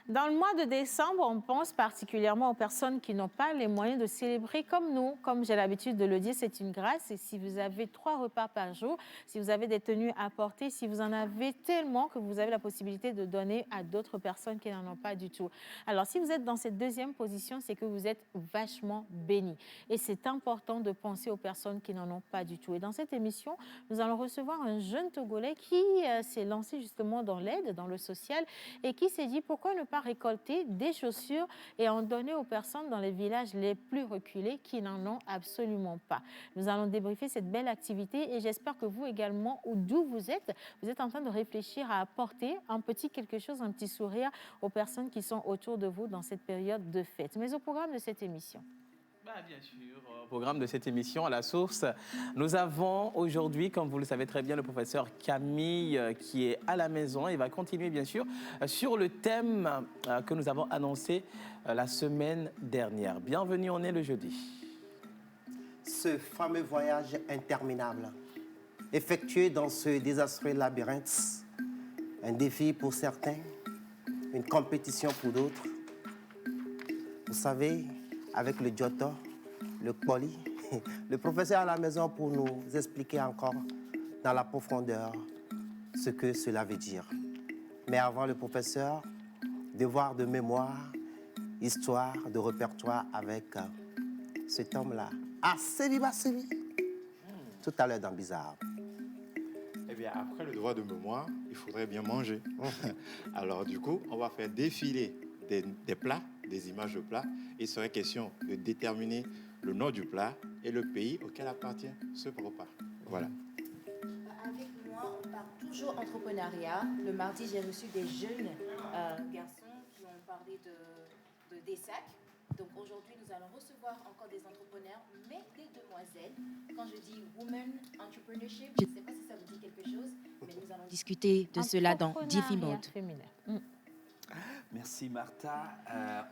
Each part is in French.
Dans le mois de décembre, on pense particulièrement aux personnes qui n'ont pas les moyens de célébrer comme nous. Comme j'ai l'habitude de le dire, c'est une grâce. Et si vous avez 3 repas par jour, si vous avez des tenues à porter, si vous en avez tellement que vous avez la possibilité de donner à d'autres personnes qui n'en ont pas du tout. Alors, si vous êtes dans cette deuxième position, c'est que vous êtes vachement béni. Et c'est important de penser aux personnes qui n'en ont pas du tout. Et dans cette émission, nous allons recevoir un jeune Togolais qui s'est lancé justement dans l'aide, dans le social, et qui s'est dit pourquoi ne pas récolter des chaussures et en donner aux personnes dans les villages les plus reculés qui n'en ont absolument pas. Nous allons débriefer cette belle activité et j'espère que vous également, ou d'où vous êtes en train de réfléchir à apporter un petit quelque chose, un petit sourire aux personnes qui sont autour de vous dans cette période de fête. Mais au programme de cette émission. Bien sûr, au programme de cette émission à la source, nous avons aujourd'hui, comme vous le savez très bien, le professeur Camille qui est à la maison. Il va continuer bien sûr sur le thème que nous avons annoncé la semaine dernière. Bienvenue, on est le jeudi. Ce fameux voyage interminable, effectué dans ce désastreux labyrinthe, un défi pour certains, une compétition pour d'autres. Vous savez, avec le Giotto, le Poli, le professeur à la maison pour nous expliquer encore dans la profondeur ce que cela veut dire. Mais avant le professeur, devoir de mémoire, histoire de répertoire avec cet homme-là. Assez tout à l'heure dans Bizarre. Eh bien, après le devoir de mémoire, il faudrait bien manger. Alors, du coup, on va faire défiler des plats, des images de plats. Il serait question de déterminer le nom du plat et le pays auquel appartient ce repas. Voilà. Avec moi, on parle toujours entrepreneuriat. Le mardi, j'ai reçu des jeunes garçons qui ont parlé des sacs. Donc aujourd'hui, nous allons recevoir encore des entrepreneurs, mais des demoiselles. Quand je dis women entrepreneurship, je ne sais pas si ça vous dit quelque chose, mais nous allons discuter de cela dans Diffie Mode. Merci Martha.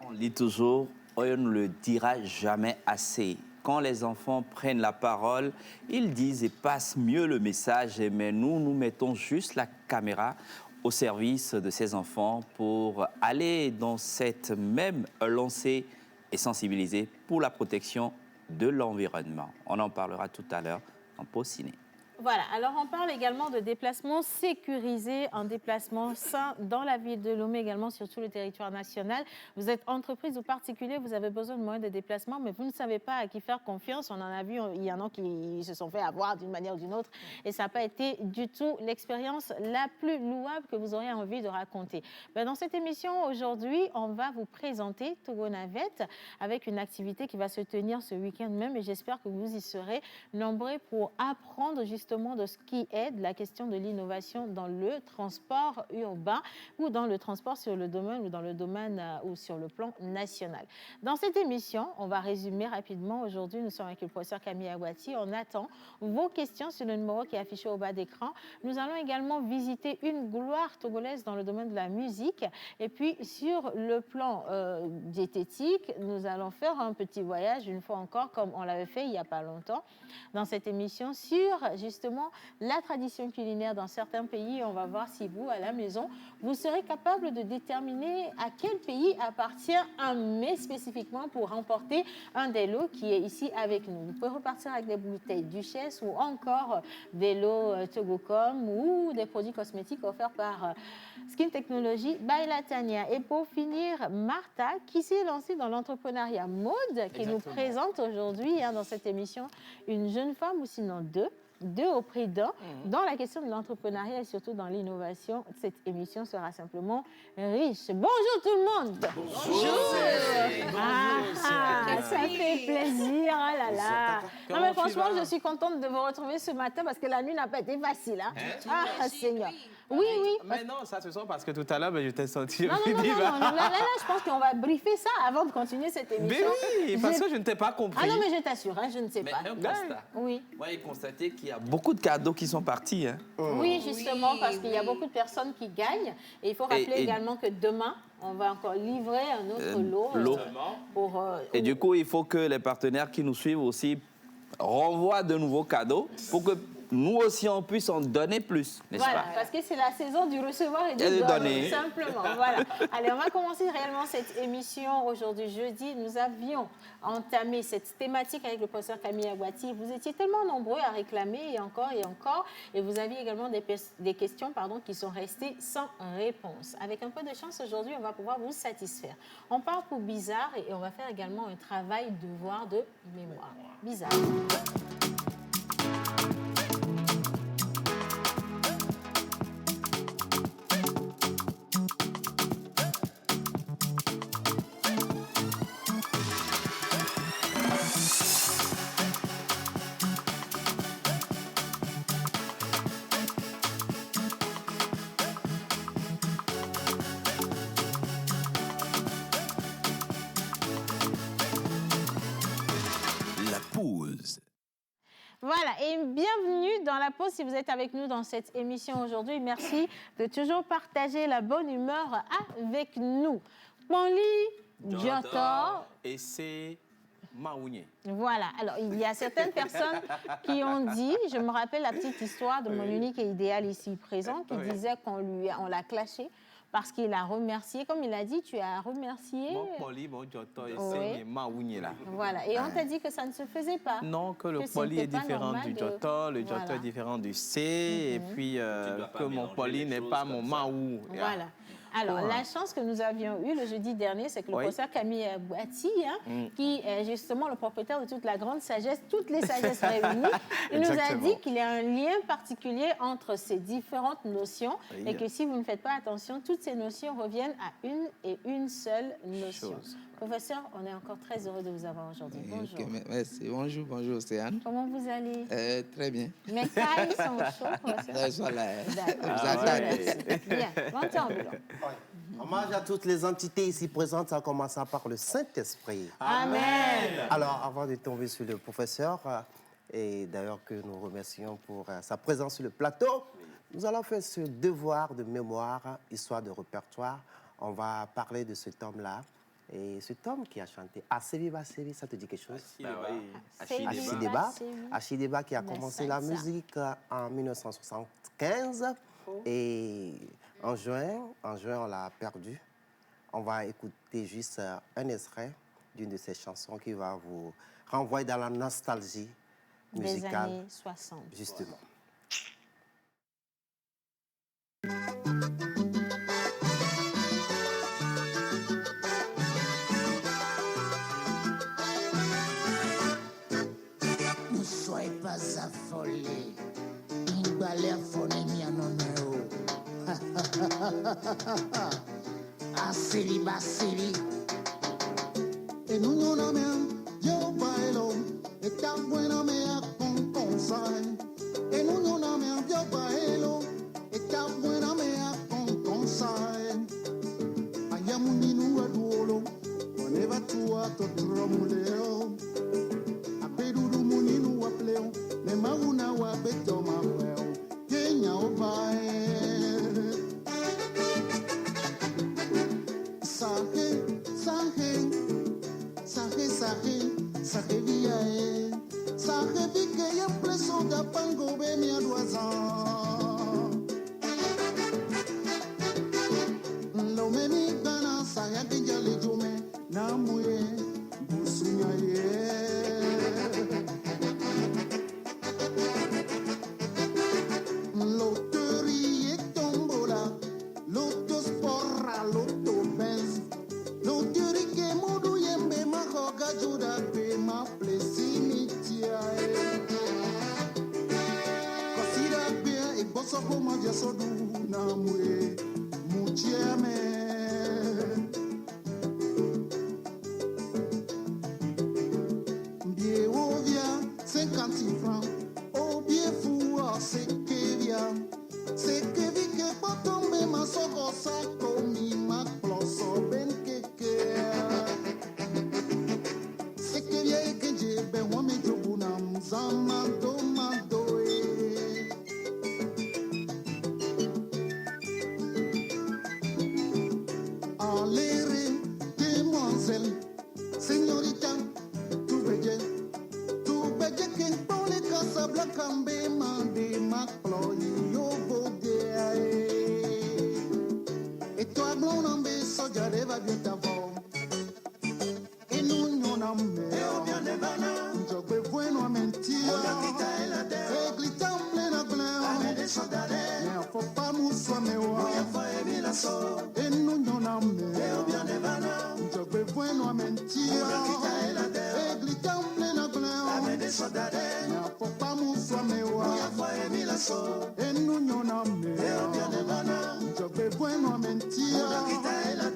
On lit toujours, on ne le dira jamais assez. Quand les enfants prennent la parole, ils disent et passent mieux le message, mais nous mettons juste la caméra au service de ces enfants pour aller dans cette même lancée et sensibiliser pour la protection de l'environnement. On en parlera tout à l'heure en pause ciné. Voilà, alors on parle également de déplacement sécurisé, un déplacement sain dans la ville de Lomé, également sur tout le territoire national. Vous êtes entreprise ou particulier, vous avez besoin de moyens de déplacement, mais vous ne savez pas à qui faire confiance. On en a vu, il y en a qui se sont fait avoir d'une manière ou d'une autre, et ça n'a pas été du tout l'expérience la plus louable que vous auriez envie de raconter. Dans cette émission, aujourd'hui, on va vous présenter Togo Navette avec une activité qui va se tenir ce week-end même, et j'espère que vous y serez nombreux pour apprendre justement de ce qui aide la question de l'innovation dans le transport urbain ou dans le transport sur le domaine ou dans le domaine ou sur le plan national. Dans cette émission, on va résumer rapidement. Aujourd'hui, nous sommes avec le professeur Camille Awati. On attend vos questions sur le numéro qui est affiché au bas d'écran. Nous allons également visiter une gloire togolaise dans le domaine de la musique. Et puis, sur le plan diététique, nous allons faire un petit voyage, une fois encore, comme on l'avait fait il n'y a pas longtemps, dans cette émission sur justement la tradition culinaire dans certains pays. On va voir si vous, à la maison, vous serez capable de déterminer à quel pays appartient un mets spécifiquement pour remporter un des lots qui est ici avec nous. Vous pouvez repartir avec des bouteilles Duchesse ou encore des lots Togocom ou des produits cosmétiques offerts par Skin Technology by Latania. Et pour finir, Martha, qui s'est lancée dans l'entrepreneuriat mode, qui nous présente aujourd'hui dans cette émission une jeune femme ou sinon deux au prix d'un. Dans la question de l'entrepreneuriat et surtout dans l'innovation, cette émission sera simplement riche. Bonjour tout le monde. Bonjour. Ça fait plaisir. Oh là là. Non mais franchement, je suis contente de vous retrouver ce matin parce que la nuit n'a pas été facile. Seigneur. Oui. Mais non, ça se sent parce que tout à l'heure, je t'ai senti. Non. Là, je pense qu'on va briefer ça avant de continuer cette émission. Mais oui, parce que je ne t'ai pas compris. Ah non, mais je t'assure, je ne sais pas. Mais un constat. Oui. Moi, j'ai constaté qu'il y a beaucoup de cadeaux qui sont partis. Oui, justement, parce qu'il y a beaucoup de personnes qui gagnent. Et il faut rappeler également que demain, on va encore livrer un autre lot. Et du coup, il faut que les partenaires qui nous suivent aussi renvoient de nouveaux cadeaux pour que nous aussi, on puisse en donner plus, n'est-ce Voilà, pas? parce que c'est la saison du recevoir et du Et de donner, donner. simplement. Voilà. Allez, on va commencer réellement cette émission aujourd'hui, jeudi. Nous avions entamé cette thématique avec le professeur Camille Aguati. Vous étiez tellement nombreux à réclamer et encore, et vous aviez également des questions qui sont restées sans réponse. Avec un peu de chance, aujourd'hui, on va pouvoir vous satisfaire. On part pour Bizarre et on va faire également un travail devoir de mémoire. Bizarre. La pause. Voilà, et bienvenue dans la pause si vous êtes avec nous dans cette émission aujourd'hui. Merci de toujours partager la bonne humeur avec nous. Ponly Diotor. Et c'est Maounié. Voilà, alors il y a certaines personnes qui ont dit, je me rappelle la petite histoire de mon unique et idéal ici présent, qui disait on l'a clashé parce qu'il a remercié, comme il a dit, tu as remercié. Mon poli, mon joto, et Oui. c'est Maounié là. Voilà, et on t'a dit que ça ne se faisait pas. Non, que le Que poli c'était est pas différent normal du de- joto, le joto Voilà. est différent du C, et puis dois pas que mon mélanger poli les n'est choses pas comme mon ça. Maou. Voilà. Alors, Ouais. la chance que nous avions eue le jeudi dernier, c'est que le Oui. professeur Camille Aguati, qui est justement le propriétaire de toute la grande sagesse, toutes les sagesses réunies, il nous a Exactement. dit qu'il y a un lien particulier entre ces différentes notions Oui. et que si vous ne faites pas attention, toutes ces notions reviennent à une et une seule notion. Chose. Professeur, on est encore très heureux de vous avoir aujourd'hui. Bonjour. Ok, merci. Bonjour, Océane. Comment vous allez? Très bien. Mes cailles sont chauds, professeur. Voilà. D'accord. Ah ouais. Merci. Bien. Longtemps, Boulon. Hommage à toutes les entités ici présentes, en commençant par le Saint-Esprit. Amen. Alors, avant de tomber sur le professeur, et d'ailleurs que nous remercions pour sa présence sur le plateau, nous allons faire ce devoir de mémoire, histoire de répertoire. On va parler de cet homme-là. Et cet homme qui a chanté Asevi Basevi, ça te dit quelque chose? Achideba. Achideba qui a commencé la musique en 1975. Et en juin, on l'a perdu. On va écouter juste un extrait d'une de ses chansons qui va vous renvoyer dans la nostalgie Des musicale, années 60. justement. Ne soyez pas affolés. Il va l'air phoné, mien non. Asili basili. Et nous n'en même, yo bailo. Et ta buena mea con consai. Et nous n'en même, yo bailo. Et ta buena mea con consai. Ayamuni nu aduolo. Oneva tua to dromuleo. Abedudu muninu wa pleo, ne mauna wa beto ma weo, Kenya obae. Sahe, sahe, sahe, sahe, sahe viae, sahe vike ye pleso da pango be mi adoazan. Lo me mi gana sahe kinjali jume, namuye, busunya ye. Loterie et tombola, loto sporra, loto benz. Loterie que modu yembe mahoga juda pe ma plesimitiae. Consider bien et bosso como ya sodu na mue, muchiame. Bien ovia, 50 francs. Oh, bien fou, oh, c'est que bien. C'est que vi que pas tomber ma sogo saco mi ma ploso ben que. C'est que bien et que j'ai ben wa me jobuna mzama do madoe. Allez, demoiselle, señorita, tu belle que pour les cas sa blakambe mande maklo yo vogue. E toi blonde soja deva bientavo. E non amme. E obiane bana. Jogbe bueno a mentir. E glitamble na blanc. Ne faut pas moussoir me wa. E non amme. E obiane bana. Jogbe bueno a mentir. E glitamble na blanc. Ne faut pas moussoir me wa. E non amme. E obiane bana. Jogbe bueno a mentir.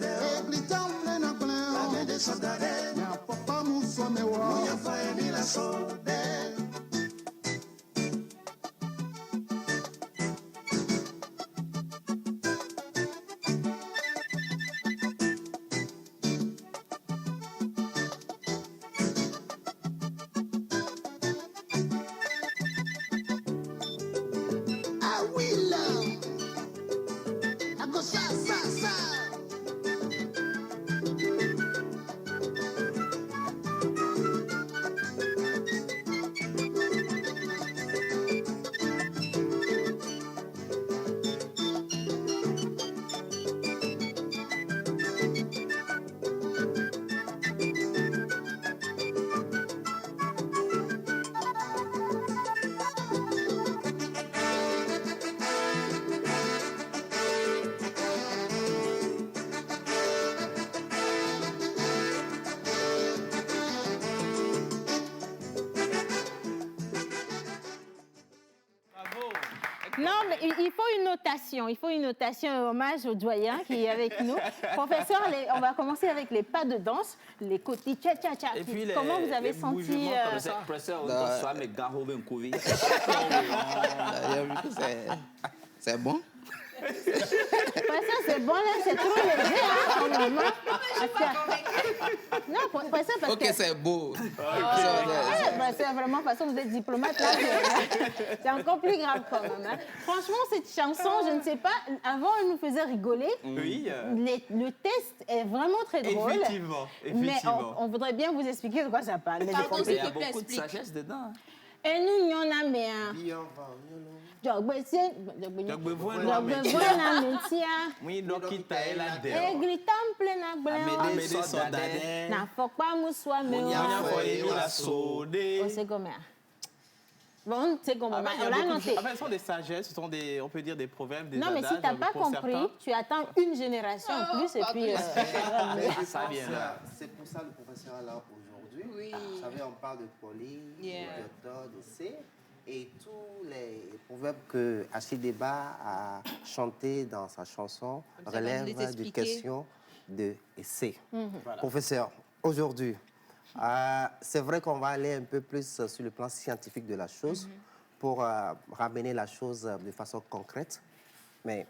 E glitamble na blanc. Ne faut pas moussoir me wa. Ah oui là, à gauche ça. Non, mais il faut une notation. Il faut une notation, un hommage au doyen qui est avec nous. Professeur, on va commencer avec les pas de danse, les côtés tcha-tcha-tcha. Et puis Comment vous avez les senti mouvements comme ça. Professeur, ça me garde bien couvé. C'est bon. Professeur, c'est bon là, c'est trop léger, hein, quand même. Non, professeur, parce Ok, que... c'est beau. C'est vraiment parce que vous êtes diplomate là, c'est encore plus grave quand même. Hein. Franchement, cette chanson, je ne sais pas, avant elle nous faisait rigoler. Oui. Le test est vraiment très drôle. Effectivement. Mais on voudrait bien vous expliquer de quoi ça parle. Mais Pardon, Il y s'il a te plaît, beaucoup de explique. sagesse dedans. et nous, y en a mais Oui, dokita elade. Amede sodade. na fokpa muswa me Monya foye la sode. c'est comme ça. Bon, c'est comme Ah ça. ben, il y a On l'a beaucoup de noté. choses. Ah ben, ce sont des sagesses, ce sont des, on peut dire des proverbes, des Non, mais si adages, tu n'as pas pour compris, certains. tu attends une génération en plus et puis... Mais je Ça pense vient que là. c'est pour ça que le professeur est là aujourd'hui. Oui. Vous savez, on parle de poly, Yeah. de do, de c. Et tous les proverbes que Achideba a chantés dans sa chanson Comme ça, il va nous les relèvent d'une expliquer. question de C. Voilà. Professeur, aujourd'hui, c'est vrai qu'on va aller un peu plus sur le plan scientifique de la chose pour ramener la chose de façon concrète. Mais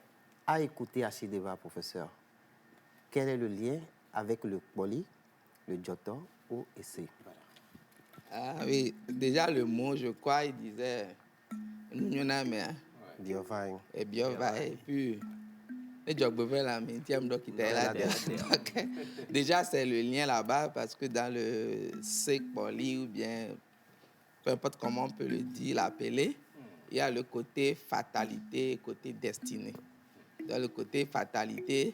à écouter Achideba, professeur, quel est le lien avec le poli, le joto ou essai? Ah oui, déjà le mot, je crois, il disait nous sommes mais Biovine. et bien va et puis les jobs la maintième donc il était là. Donc, déjà c'est le lien là-bas parce que dans le sec poli ou bien peu importe comment on peut le dire, l'appeler, il y a le côté fatalité, côté destinée. Dans le côté fatalité,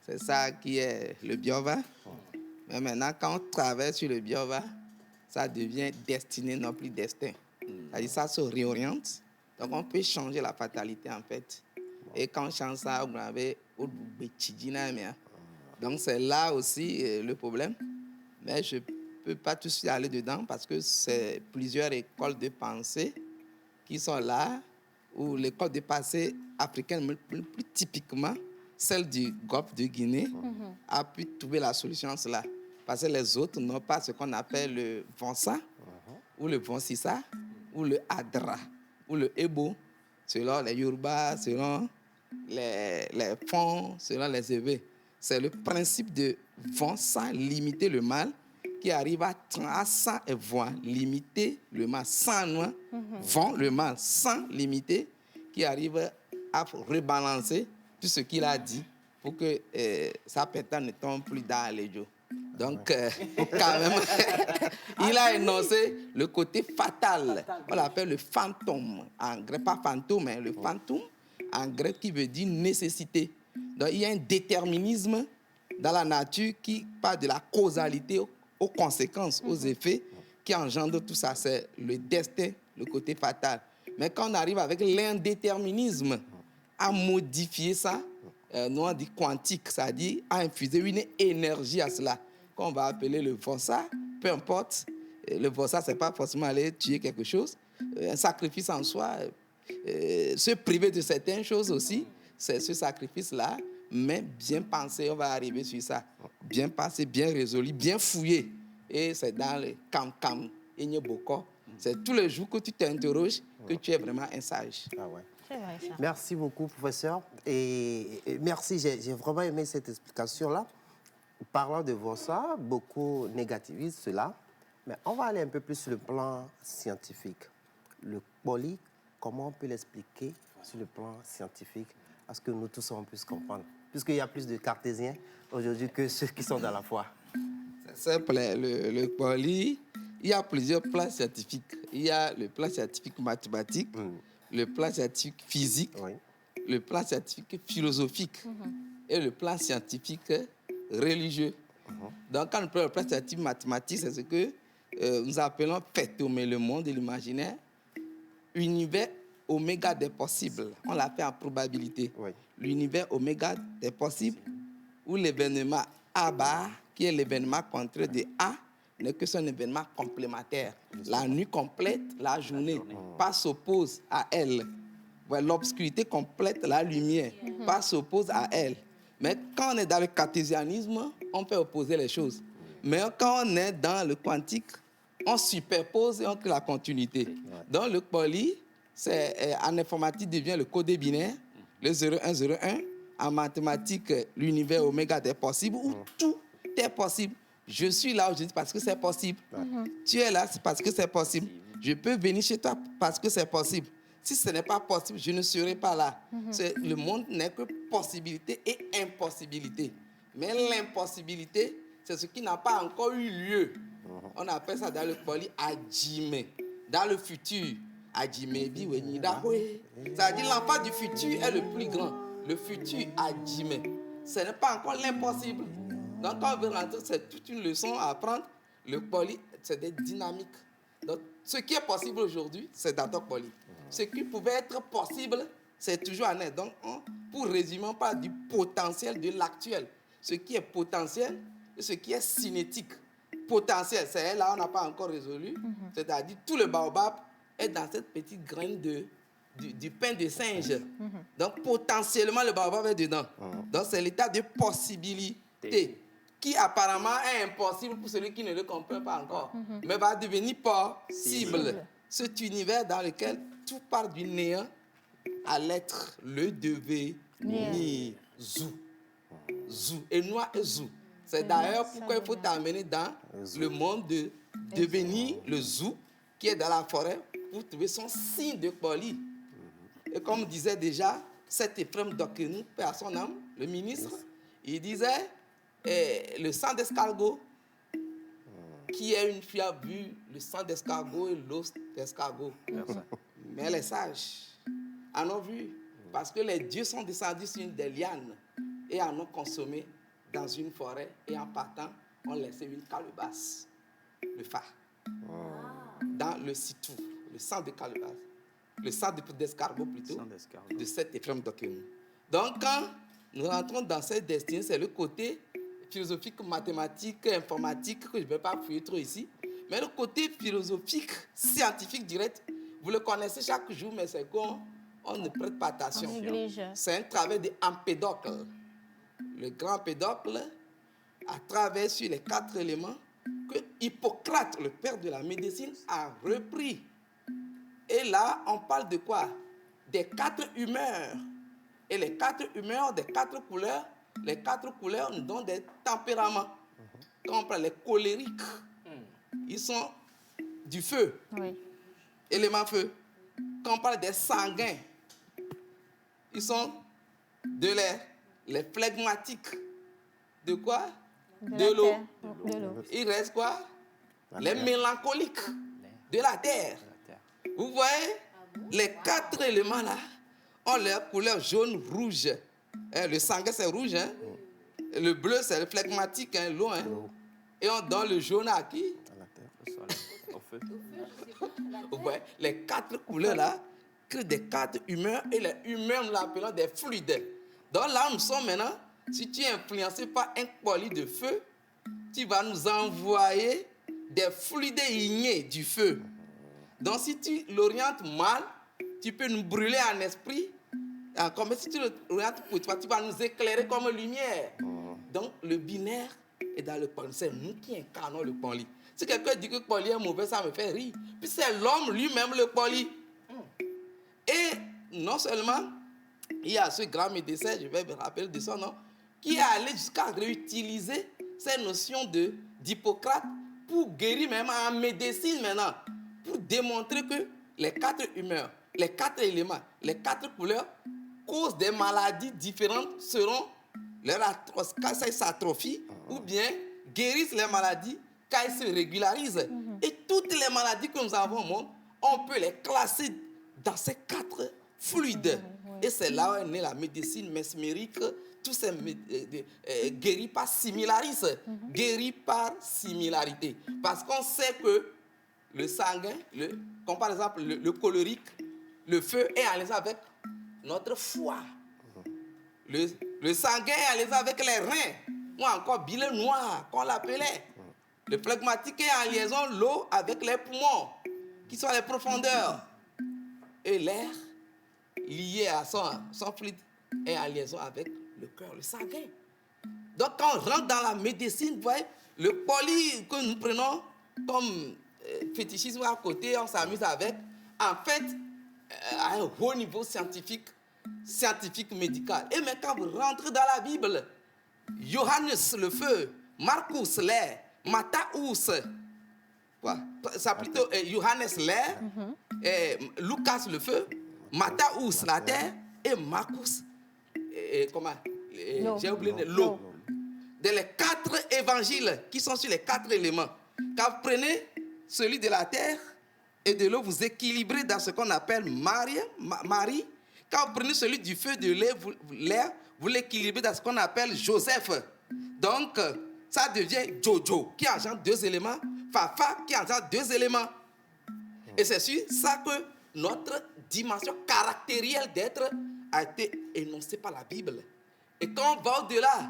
c'est ça qui est le biova. Mais maintenant, quand on travaille sur le biova, ça devient destiné, non plus destin. C'est-à-dire ça se réoriente. Donc, on peut changer la fatalité, en fait. Et quand on change ça, on avait donc, c'est là aussi le problème. Mais je ne peux pas tout de suite aller dedans parce que c'est plusieurs écoles de pensée qui sont là, où l'école de pensée africaine, plus typiquement, celle du Golfe de Guinée, a pu trouver la solution à cela. Parce que les autres n'ont pas ce qu'on appelle le Vonsa, ou le Vonsissa, ou le Adra, ou le Ebo, selon les Yoruba, selon les Fonds, selon les Evé. C'est le principe de Vonsa, limiter le mal, qui arrive à sans et voir, limiter le mal sans loin, vont le mal sans limiter, qui arrive à rebalancer tout ce qu'il a dit pour que sa pétale ne tombe plus dans les jours. Donc, quand même, il a énoncé le côté fatal. On l'appelle le fantôme. En grec, pas fantôme, mais le fantôme, en grec, qui veut dire nécessité. Donc, il y a un déterminisme dans la nature qui part de la causalité aux conséquences, aux effets qui engendrent tout ça. C'est le destin, le côté fatal. Mais quand on arrive avec l'indéterminisme à modifier ça, nous on dit quantique, c'est-à-dire à infuser une énergie à cela, qu'on va appeler le forçat, peu importe. Le forçat, ce n'est pas forcément aller tuer quelque chose. Un sacrifice en soi, se priver de certaines choses aussi, c'est ce sacrifice-là, mais bien pensé, on va arriver sur ça. Bien pensé, bien résolu, bien fouillé. Et c'est dans le cam-cam, Inyeboko. C'est tous les jours que tu t'interroges que tu es vraiment un sage. Ah ouais. C'est vrai, ça. Merci beaucoup, professeur. Et merci, j'ai vraiment aimé cette explication-là. Parlant de ça, beaucoup négativisent cela. Mais on va aller un peu plus sur le plan scientifique. Le poly, comment on peut l'expliquer sur le plan scientifique, à ce que nous tous on puisse comprendre? Puisqu'il y a plus de cartésiens aujourd'hui que ceux qui sont dans la foi. C'est simple, le poly, il y a plusieurs plans scientifiques. Il y a le plan scientifique mathématique, le plan scientifique physique, le plan scientifique philosophique et le plan scientifique religieux. Donc, quand on prend le plan scientifique mathématique, c'est ce que nous appelons phénomène, le monde de l'imaginaire, univers oméga des possibles. On l'appelle en probabilité. L'univers oméga des possibles, où l'événement A bar, qui est l'événement contraire de A, n'est que son événement complémentaire. La nuit complète la journée, pas s'oppose à elle. L'obscurité complète la lumière, pas s'oppose à elle. Mais quand on est dans le cartésianisme, on peut opposer les choses. Mais quand on est dans le quantique, on superpose et on crée la continuité. Dans le poly, en informatique devient le code binaire, le 0101. En mathématiques, l'univers oméga des possibles, où tout est possible. Je suis là aujourd'hui parce que c'est possible. Tu es là, c'est parce que c'est possible. Je peux venir chez toi parce que c'est possible. Si ce n'est pas possible, je ne serai pas là. Le monde n'est que possibilité et impossibilité. Mais l'impossibilité, c'est ce qui n'a pas encore eu lieu. On appelle ça dans le poly adjime. Dans le futur, adjime, c'est-à-dire l'enfant du futur est le plus grand. Le futur adjime. Ce n'est pas encore l'impossible. Donc, quand on veut rentrer, c'est toute une leçon à apprendre. Le poly, c'est des dynamiques. Donc, ce qui est possible aujourd'hui, c'est dans ton poly. Ce qui pouvait être possible, c'est toujours en est. Donc, pour résumer, on parle du potentiel de l'actuel. Ce qui est potentiel et ce qui est cinétique. Potentiel, c'est là, on n'a pas encore résolu. C'est-à-dire, tout le baobab est dans cette petite graine du pain de singe. Donc, potentiellement, le baobab est dedans. Donc, c'est l'état de possibilité qui apparemment est impossible pour celui qui ne le comprend pas encore, mais va devenir possible. Cet univers dans lequel tout part du néant à l'être, le devenir, zou. Zou, et noir et zou. C'est d'ailleurs pourquoi il faut t'amener dans le monde de devenir le zou, qui est dans la forêt, pour trouver son signe de poly. Et comme disait déjà cet Ephraim Dokenu, paix à son âme, le ministre, il disait le sang d'escargot, qui est une fille a vu le sang d'escargot et l'os d'escargot. Mais les sages en ont vu, parce que les dieux sont descendus sur une des lianes et en ont consommé dans une forêt, et en partant, ont laissé une calebasse, le phare, dans le sitou, le sang de calebasse. Le sang d'escargot plutôt, de cet Ephraim Dokenu. Donc, quand nous rentrons dans cette destinée, c'est le côté philosophique, mathématique, informatique, que je ne vais pas fouiller trop ici. Mais le côté philosophique, scientifique direct, vous le connaissez chaque jour, mais c'est qu'on ne prête pas attention. C'est un travail d'Empédocle. Le grand Empédocle a travaillé sur les 4 éléments que Hippocrate, le père de la médecine, a repris. Et là, on parle de quoi? Des 4 humeurs. Et les 4 humeurs des 4 couleurs, les 4 couleurs nous donnent des tempéraments. Quand on parle des colériques, ils sont du feu, élément feu. Quand on parle des sanguins, ils sont de l'air. Les phlegmatiques, de quoi? de l'eau. De l'eau. Il reste quoi? Les mélancoliques de la terre. Vous voyez, les 4 éléments là ont leur couleur jaune, rouge. Le sanguin, c'est rouge. Hein? Le bleu, c'est le phlegmatique, hein, l'eau. Hein? Et on donne le jaune à qui? Au feu. Vous voyez, les 4 couleurs là créent des 4 humeurs et les humeurs, nous l'appelons des fluides. Donc là, nous sommes maintenant, si tu es influencé par un colis de feu, tu vas nous envoyer des fluides ignés du feu. Donc si tu l'orientes mal, tu peux nous brûler en esprit. Comme si tu l'orientes pour toi, tu vas nous éclairer comme lumière. Donc le binaire est dans le poli. C'est nous qui incarnons le poli. Si quelqu'un dit que le poli est mauvais, ça me fait rire. Puis c'est l'homme lui-même le poli. Et non seulement, il y a ce grand médecin, je vais me rappeler de son nom, qui est allé jusqu'à réutiliser ces notions d'Hippocrate pour guérir même en médecine maintenant, pour démontrer que les 4 humeurs, les 4 éléments, les 4 couleurs causent des maladies différentes selon quand ça s'atrophie ou bien guérissent les maladies quand elles se régularisent. Et toutes les maladies que nous avons au monde, on peut les classer dans ces 4 fluides. Et c'est là où est née la médecine mesmérique, tous ces guéris par similaris, guéris par similarité. Parce qu'on sait que le sanguin, comme par exemple le cholérique, le feu est en liaison avec notre foie. Le sanguin est en liaison avec les reins, ou encore billet noir, qu'on l'appelait. Le phlegmatique est en liaison l'eau avec les poumons, qui sont les profondeurs. Et l'air, lié à son fluide, est en liaison avec le cœur, le sanguin. Donc quand on rentre dans la médecine, vous voyez, le poli que nous prenons comme fétichisme à côté, on s'amuse avec, en fait, à un haut niveau scientifique médical. Et mais quand vous rentrez dans la Bible, Johannes le feu, Marcus l'air, Matthaeus, ça plutôt Johannes l'air, Lucas le feu, Matthaeus la terre et Marcus, j'ai oublié l'eau. Dans les 4 évangiles qui sont sur les 4 éléments, quand vous prenez celui de la terre et de l'eau, vous équilibrez dans ce qu'on appelle Marie. Quand vous prenez celui du feu et de l'air, vous l'équilibrez dans ce qu'on appelle Joseph. Donc, ça devient Jojo, qui engendre 2 éléments, Fafa, qui engendre 2 éléments. Et c'est sur ça que notre dimension caractérielle d'être a été énoncée par la Bible. Et quand on va au-delà,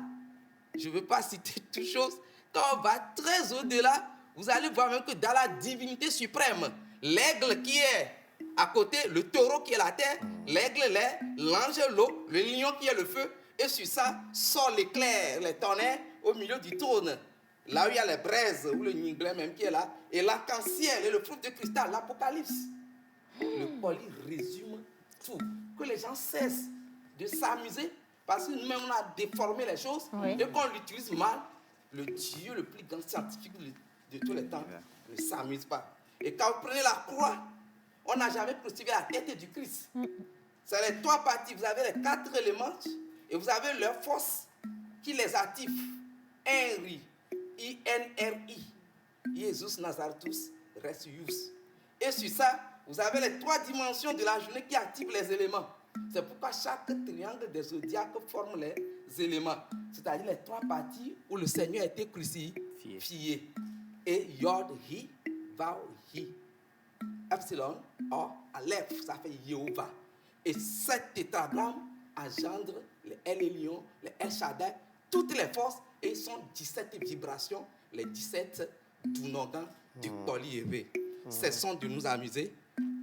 je ne veux pas citer toutes choses, quand on va très au-delà, vous allez voir même que dans la divinité suprême, l'aigle qui est à côté, le taureau qui est la terre, l'aigle l'air, l'ange l'eau, le lion qui est le feu, et sur ça sort l'éclair, les tonnerres au milieu du trône. Là où il y a les braises, ou le niglet même qui est là, et l'arc-en-ciel et le fleuve de cristal, l'Apocalypse. Le poli résume tout. Que les gens cessent de s'amuser parce que nous-mêmes on a déformé les choses et qu'on l'utilise mal. Le Dieu le plus grand scientifique de tous les temps ne s'amuse pas. Et quand vous prenez la croix, on n'a jamais crucifié la tête du Christ. C'est les 3 parties. Vous avez les 4 éléments et vous avez leur force qui les active. INRI, INRI. Jesus Nazareth Resus. Et sur ça, vous avez les 3 dimensions de la journée qui activent les éléments. C'est pourquoi chaque triangle des zodiaques forme les éléments. C'est-à-dire les 3 parties où le Seigneur a été crucifié. Et Yod, Hi, Vav, Hi. Epsilon, Or, Aleph, ça fait Yehovah. Et 7 tétragrammes engendrent les El Elyon, les El Shaddai, toutes les forces, et ils sont 17 vibrations, les 17 Dunogans du polyévé. Cessons de nous amuser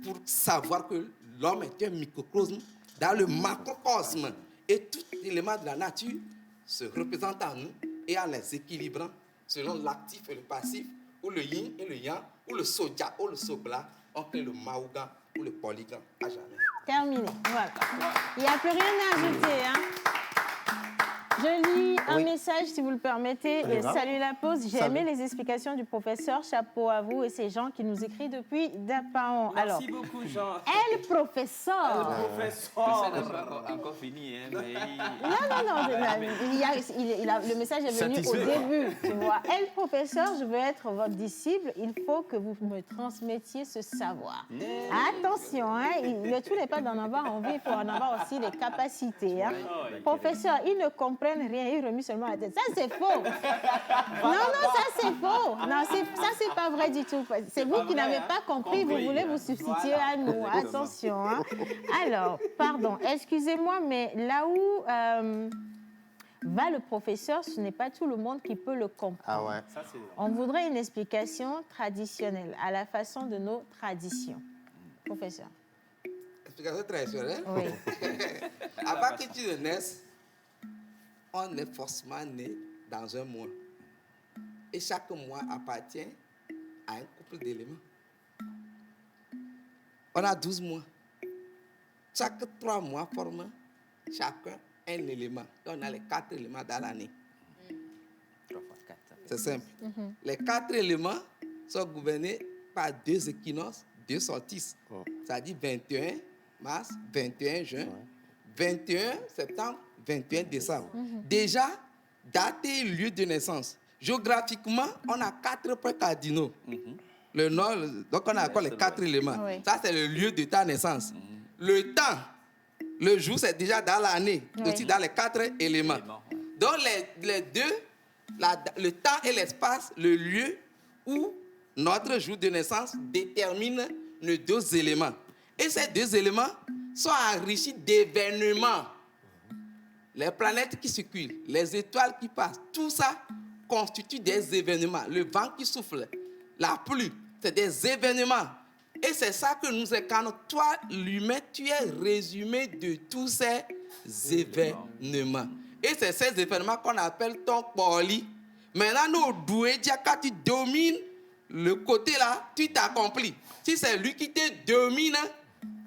pour savoir que l'homme est un microcosme dans le macrocosme. Et tout élément de la nature se représente en nous et en les équilibrant selon l'actif et le passif, ou le yin et le yang, ou le soja ou le sobla, on crée le maougan ou le polygame à jamais. Terminé. Voilà. Il n'y a plus rien à ajouter. Hein? Je lis un Oui. message, si vous le permettez. Allez, va. Salut la pause. J'ai Salut. aimé les explications du professeur. Chapeau à vous et ces gens qui nous écrivent depuis Dapaon. Alors, Merci beaucoup, Jean. elle, professeur. Professeur. C'est pas encore fini, hein, mais... Non, le message est venu Satisfait, au quoi. début, tu vois. Elle, professeur, je veux être votre disciple. Il faut que vous me transmettiez ce savoir. Attention, hein, le tout n'est pas d'en avoir envie, il faut en avoir aussi les capacités. Hein. Professeur, ils ne comprennent rien, ils remuent seulement la tête. Ça, c'est faux. Non, ça, c'est faux. Non, ça, c'est pas vrai du tout. C'est vous qui n'avez pas compris, vous voulez vous substituer à nous. Attention. Hein. Alors, pardon, excusez-moi, mais là où va le professeur, ce n'est pas tout le monde qui peut le comprendre. Ah ouais. Ça, c'est... On voudrait une explication traditionnelle, à la façon de nos traditions. Professeur. Explication traditionnelle. Oui. Avant que tu ne naisses, on est forcément né dans un mois. Et chaque mois appartient à un couple d'éléments. On a 12 mois. Chaque 3 mois forment chacun un élément. Et on a les 4 éléments dans l'année. 3 fois 4. C'est simple. Les 4 éléments sont gouvernés par 2 équinoxes, 2 solstices. C'est-à-dire 21 mars, 21 juin, 21 septembre, 21 décembre. Déjà, date et lieu de naissance. Géographiquement, on a 4 points cardinaux. Le nord, donc on a encore les 4 éléments. Oui. Ça, c'est le lieu de ta naissance. Le temps, le jour, c'est déjà dans l'année, Oui. aussi dans les 4 éléments. Donc, les deux, le temps et l'espace, le lieu où notre jour de naissance détermine nos 2 éléments. Et ces 2 éléments sont enrichis d'événements. Les planètes qui circulent, les étoiles qui passent, tout ça constitue des événements. Le vent qui souffle, la pluie, c'est des événements. Et c'est ça que nous incarnons. Toi, l'humain, tu es résumé de tous ces événements. Et c'est ces événements qu'on appelle ton poli. Maintenant, nous, doués, quand tu domines le côté là, tu t'accomplis. Si c'est lui qui te domine,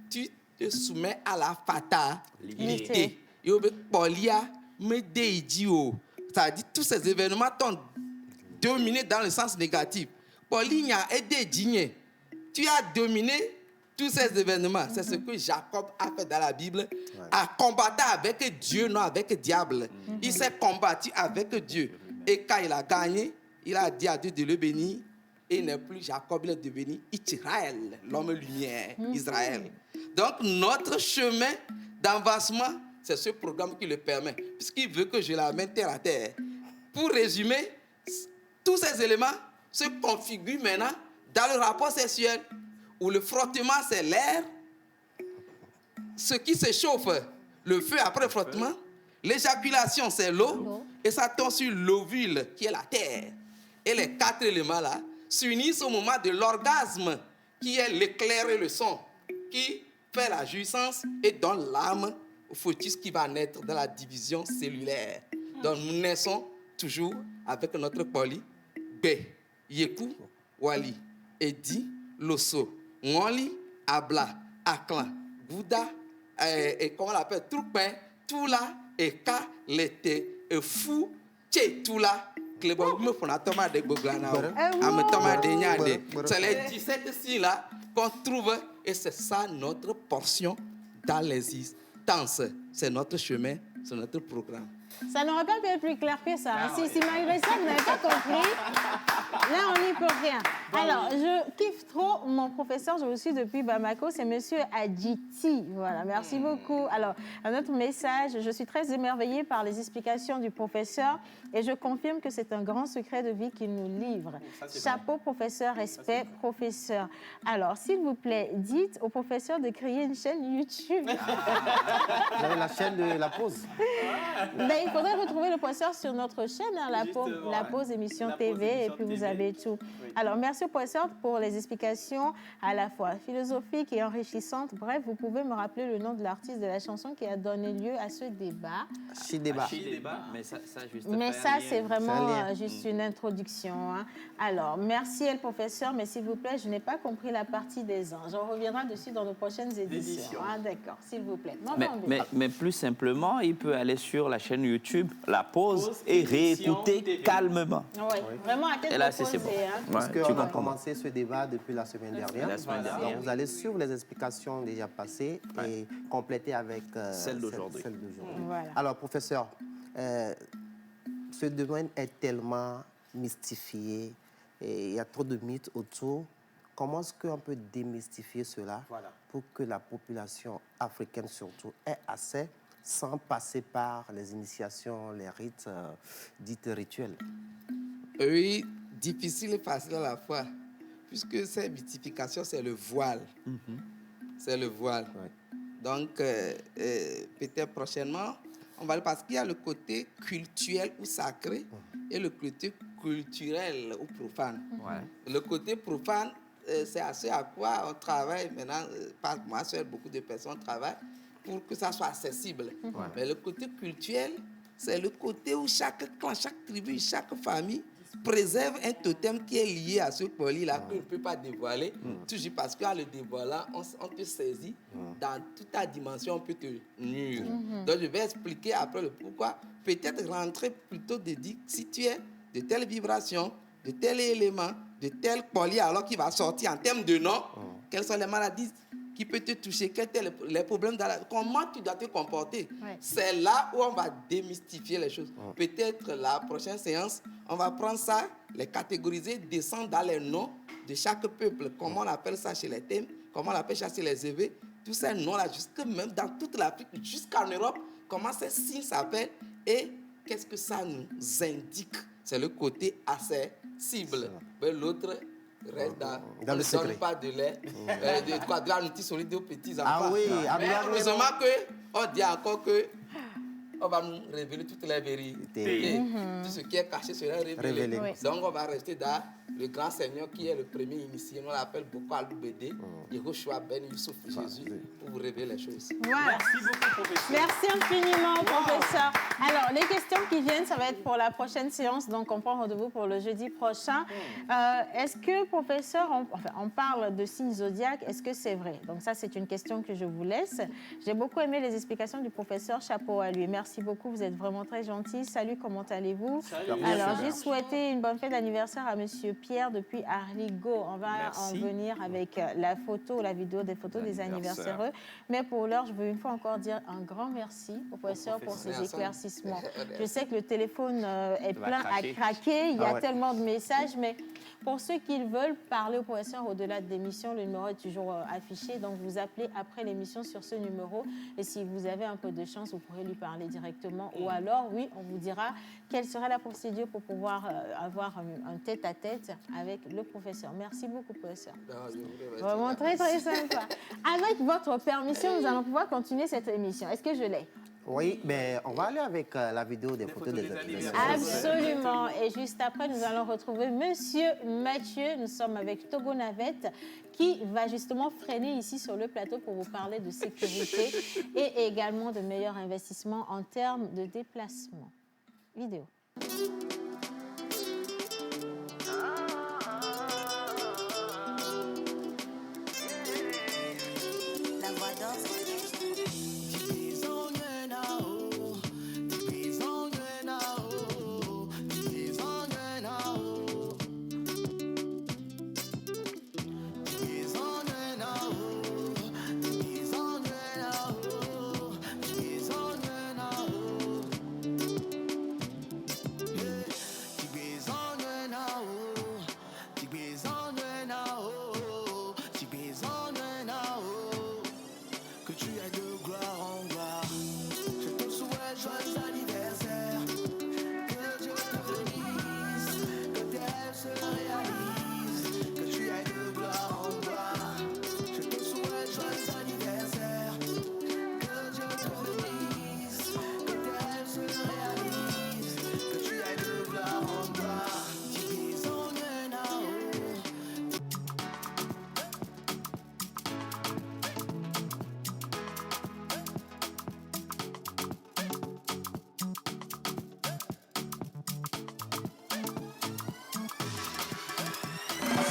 tu te soumets à la fatalité. Et au polia, me déidio. C'est-à-dire tous ces événements t'ont dominé dans le sens négatif. Pauline a aidé Digné. Tu as dominé tous ces événements. C'est ce que Jacob a fait dans la Bible. A combattu avec Dieu, non avec le diable. Il s'est combattu avec Dieu. Et quand il a gagné, il a dit à Dieu de le bénir. Et il n'est plus Jacob, il est devenu Israël, l'homme lumière, Israël. Donc notre chemin d'avancement, c'est ce programme qui le permet. Puisqu'il veut que je l'amène terre à terre. Pour résumer, tous ces éléments se configurent maintenant dans le rapport sexuel où le frottement, c'est l'air. Ce qui se chauffe, le feu après le frottement. L'éjaculation, c'est l'eau. Et ça tombe sur l'ovule, qui est la terre. Et les 4 éléments-là s'unissent au moment de l'orgasme, qui est l'éclair et le son, qui fait la jouissance et donne l'âme au fœtus qui va naître dans la division cellulaire. Donc nous naissons toujours avec notre poli, B, Yeku, Wali, Edi, Loso, Ngoli, Abla, Aklan, Bouddha, et comment on l'appelle, Troupin, Tula, Eka, Lete, Fou, Tché, Tula, Klebo, Thomas de Boglana, Thomas de Nyade. C'est les 17 signes là qu'on trouve et c'est ça notre portion dans l'existence. C'est notre chemin, c'est notre programme. Ça n'aurait pas pu être plus clair que ça. Hein. Si malgré ça, vous n'avez pas compris, là, on n'y peut rien. Alors, je kiffe trop mon professeur, je vous suis depuis Bamako, c'est Monsieur Adjiti. Voilà, merci beaucoup. Alors, un autre message, je suis très émerveillée par les explications du professeur et je confirme que c'est un grand secret de vie qu'il nous livre. Chapeau, professeur, respect, professeur. Alors, s'il vous plaît, dites au professeur de créer une chaîne YouTube. Vous avez la chaîne de la pause. Ben, il faudrait retrouver le professeur sur notre chaîne, hein, la pause émission TV, et puis vous avez tout. Alors, merci. Merci au professeur pour les explications à la fois philosophiques et enrichissantes. Bref, vous pouvez me rappeler le nom de l'artiste de la chanson qui a donné lieu à ce débat. Chideba. Mais ça juste Mais fait ça, un lien. c'est vraiment C'est un lien. juste une introduction. Hein. Alors, merci, le professeur, mais s'il vous plaît, je n'ai pas compris la partie des anges. On reviendra dessus dans nos prochaines éditions. Ah, d'accord, s'il vous plaît. Mais plus simplement, il peut aller sur la chaîne YouTube, la pause, et émission réécouter TV. calmement. Oui, vraiment à tête Et là, reposée. c'est bon. Hein. Parce Ouais, qu'on tu a comprends. commencé ce débat depuis la semaine dernière. La semaine dernière. Donc, vous allez suivre les explications déjà passées et compléter avec Celle d'aujourd'hui. Voilà. Alors, professeur, ce domaine est tellement mystifié et il y a trop de mythes autour. Comment est-ce qu'on peut démystifier cela pour que la population africaine surtout ait assez sans passer par les initiations, les rites dits rituels? Oui, difficile et facile à la fois, puisque cette mythification, c'est le voile. C'est le voile. Donc, peut-être prochainement, on va parce qu'il y a le côté cultuel ou sacré et le côté culturel ou profane. Le côté profane, c'est à ce à quoi on travaille maintenant, pas moi seul, beaucoup de personnes travaillent pour que ça soit accessible. Mais le côté culturel, c'est le côté où chaque clan, chaque tribu, chaque famille préserve un totem qui est lié à ce colis-là qu'on ne peut pas dévoiler, toujours parce qu'en le dévoilant, on te saisit dans toute ta dimension, on peut te nuire. Donc je vais expliquer après le pourquoi. Peut-être rentrer plutôt de dire si tu es de telle vibration, de tel élément, de tel collier, alors qu'il va sortir en termes de nom, quelles sont les maladies qui peuvent te toucher, quels sont les problèmes, comment tu dois te comporter. C'est là où on va démystifier les choses. Peut-être la prochaine séance, on va prendre ça, les catégoriser, descendre dans les noms de chaque peuple, comment on appelle ça chez les thèmes, comment on appelle ça chez les évêques, tous ces noms-là, jusque même dans toute l'Afrique, jusqu'en Europe, comment ces signes s'appellent et qu'est-ce que ça nous indique. C'est le côté accessible. Mais l'autre reste dans le secret. Pas de lait, de la nourriture solide aux petits enfants. Ah oui, mais heureusement qu'on dit encore que on va nous révéler toutes les vérités. Tout ce qui est caché sera révélé. Donc on va rester dans le grand Seigneur qui est le premier initié. On l'appelle Boko Aloubédé, Yehoshua Ben Youssouf Jésus, pour vous révéler les choses. Voilà. Merci beaucoup, professeur. Merci infiniment, professeur. Alors, les questions qui viennent, ça va être pour la prochaine séance. Donc, on prend rendez-vous pour le jeudi prochain. Est-ce que, professeur, on parle de signes zodiaques, est-ce que c'est vrai? Donc, ça, c'est une question que je vous laisse. J'ai beaucoup aimé les explications du professeur. Chapeau à lui. Merci beaucoup. Vous êtes vraiment très gentil. Salut, comment allez-vous? Alors, j'ai souhaité une bonne fête d'anniversaire à monsieur Pierre depuis Arligo. On va en venir avec la photo, la vidéo des photos des anniversaires. Mais pour l'heure, je veux une fois encore dire un grand merci au professeur pour ses éclaircissements. Je sais que le téléphone est plein à craquer. Il y a tellement de messages, mais pour ceux qui veulent parler au professeur au-delà de l'émission, le numéro est toujours affiché. Donc, vous appelez après l'émission sur ce numéro. Et si vous avez un peu de chance, vous pourrez lui parler directement. Ou alors, oui, on vous dira quelle serait la procédure pour pouvoir avoir un tête-à-tête avec le professeur. Merci beaucoup, professeur. Vraiment très, très sympa. Avec votre permission, nous allons pouvoir continuer cette émission. Est-ce que je l'ai? Oui, mais on va aller avec la vidéo des photos des anniversaires. Absolument. Et juste après, nous allons retrouver Monsieur Mathieu. Nous sommes avec Togo Navette qui va justement freiner ici sur le plateau pour vous parler de sécurité et également de meilleurs investissements en termes de déplacement. Vidéo. La voix d'or.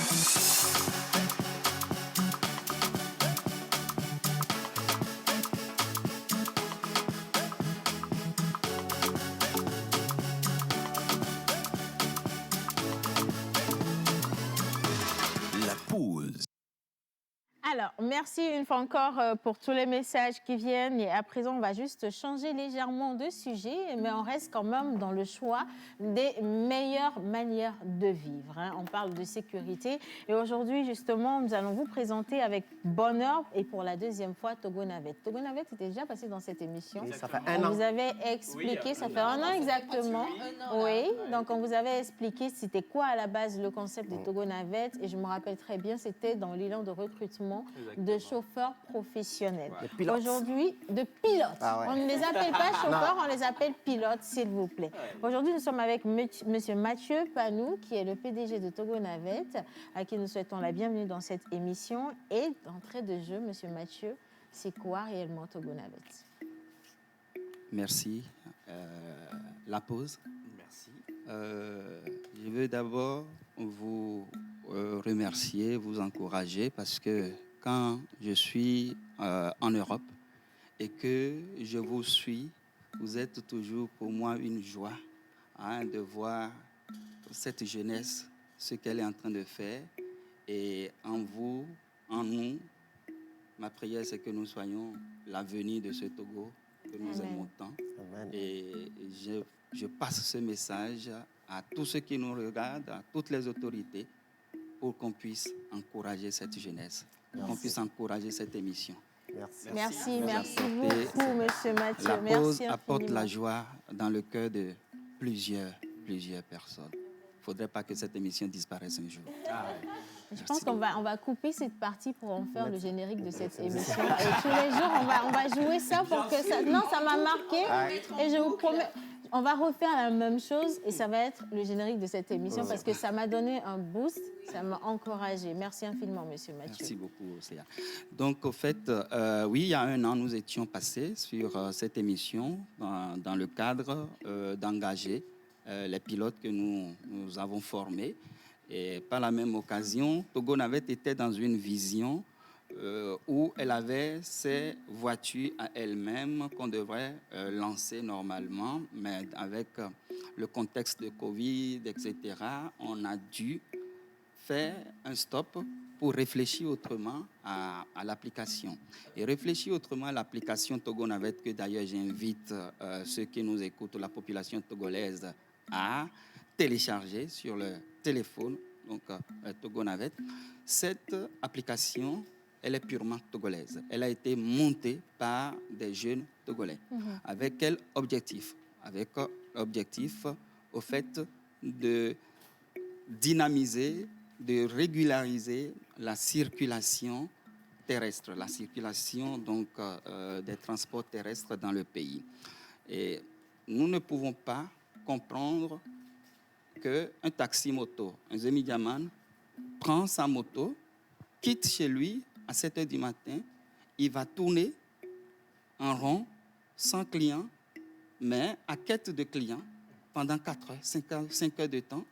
La pause. Alors, merci une fois encore pour tous les messages qui viennent. Et à présent, on va juste changer légèrement de sujet, mais on reste quand même dans le choix des meilleures manières de vivre, hein. On parle de sécurité. Et aujourd'hui, justement, nous allons vous présenter avec bonheur et pour la deuxième fois Togo Navette. Togo Navette était déjà passé dans cette émission. Oui, ça fait un On an. vous avait expliqué, ça fait un an exactement. Oui, donc on vous avait expliqué c'était quoi à la base le concept de Togo Navette. Et je me rappelle très bien, c'était dans l'élan de recrutement de chauffeurs professionnels. De pilotes. Aujourd'hui, de pilotes. Ah ouais. On ne les appelle pas chauffeurs, on les appelle pilotes, s'il vous plaît. Aujourd'hui, nous sommes avec Monsieur Mathieu Panou, qui est le PDG de Togo Navette, à qui nous souhaitons la bienvenue dans cette émission. Et d'entrée de jeu, Monsieur Mathieu, c'est quoi réellement Togo Navette? Merci. La pause. Merci. Je veux d'abord vous remercier, vous encourager parce que quand je suis en Europe et que je vous suis, vous êtes toujours pour moi une joie, hein, de voir cette jeunesse, ce qu'elle est en train de faire. Et en vous, en nous, ma prière, c'est que nous soyons l'avenir de ce Togo que nous aimons tant. Amen. Et je passe ce message à tous ceux qui nous regardent, à toutes les autorités, pour qu'on puisse encourager cette jeunesse, qu'on puisse encourager cette émission. Merci. Merci beaucoup, Monsieur Mathieu. La pause Merci apporte infiniment. la joie dans le cœur de plusieurs personnes. Il ne faudrait pas que cette émission disparaisse un jour. Je pense qu'on va couper cette partie pour en faire le générique de cette émission. Et tous les jours, on va jouer ça pour que ça... Non, ça m'a marqué. Et je vous promets, on va refaire la même chose et ça va être le générique de cette émission parce que ça m'a donné un boost, ça m'a encouragé. Merci infiniment, Monsieur Mathieu. Merci beaucoup, Océa. Donc, au fait, oui, il y a un an, nous étions passés sur cette émission dans le cadre d'engager les pilotes que nous avons formés. Et par la même occasion, Togo Navette était dans une vision où elle avait ses voitures à elle-même qu'on devrait lancer normalement, mais avec le contexte de Covid, etc., on a dû faire un stop pour réfléchir autrement à l'application. Et réfléchir autrement à l'application Togo Navette, que d'ailleurs j'invite ceux qui nous écoutent, la population togolaise, à télécharger sur le téléphone, donc Togo Navette. Cette application, elle est purement togolaise. Elle a été montée par des jeunes togolais. Avec quel objectif? Avec l'objectif, au fait, de dynamiser, de régulariser la circulation terrestre, la circulation donc des transports terrestres dans le pays. Et nous ne pouvons pas comprendre qu'un taxi-moto, un Zemi Diaman, prend sa moto, quitte chez lui à 7 h du matin, il va tourner en rond, sans client, mais à quête de clients pendant 4 heures, 5 heures de temps,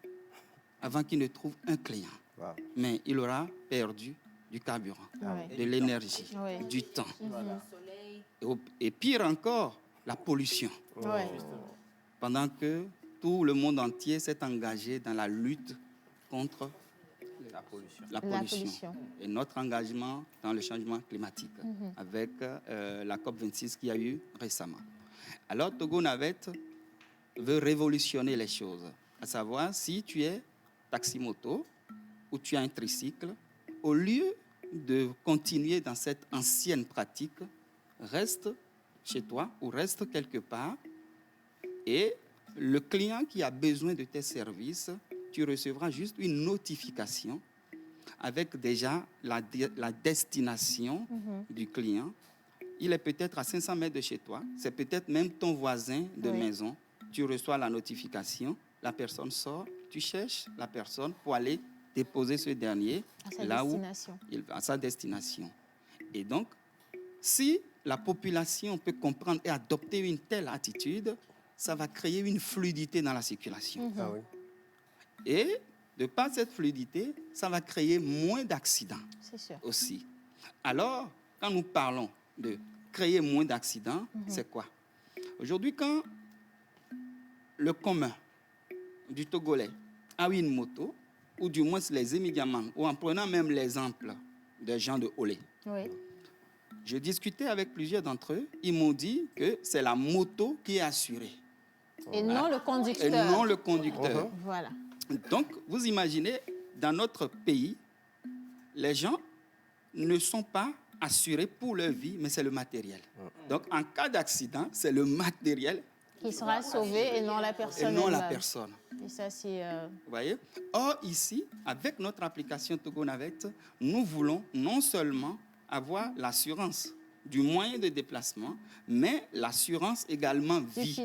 avant qu'il ne trouve un client. Wow. Mais il aura perdu du carburant, de l'énergie, du temps. Et pire encore, la pollution. Pendant que tout le monde entier s'est engagé dans la lutte contre la pollution. Et notre engagement dans le changement climatique avec la COP26 qu'il y a eu récemment. Alors, Togo Navette veut révolutionner les choses. À savoir, si tu es taxi-moto ou tu as un tricycle, au lieu de continuer dans cette ancienne pratique, reste chez toi ou reste quelque part et le client qui a besoin de tes services, tu recevras juste une notification avec déjà la destination du client. Il est peut-être à 500 mètres de chez toi, c'est peut-être même ton voisin de maison. Tu reçois la notification, la personne sort, tu cherches la personne pour aller déposer ce dernier à sa destination. Et donc, si la population peut comprendre et adopter une telle attitude, ça va créer une fluidité dans la circulation. Et De par cette fluidité, ça va créer moins d'accidents C'est sûr. aussi. Alors, quand nous parlons de créer moins d'accidents, c'est quoi? Aujourd'hui, quand le commun du Togolais a une moto, ou du moins les immigrants, ou en prenant même l'exemple des gens de Olé, Oui. je discutais avec plusieurs d'entre eux, ils m'ont dit que c'est la moto qui est assurée. Et non le conducteur. Et non le conducteur. Voilà. Donc, vous imaginez, dans notre pays, les gens ne sont pas assurés pour leur vie, mais c'est le matériel. Donc, en cas d'accident, c'est le matériel Qui sera sauvé et non la personne. et non la elle-même. personne. Et ça, c'est... Vous voyez? Or, ici, avec notre application Togo Navette, nous voulons non seulement avoir l'assurance du moyen de déplacement, mais l'assurance également vie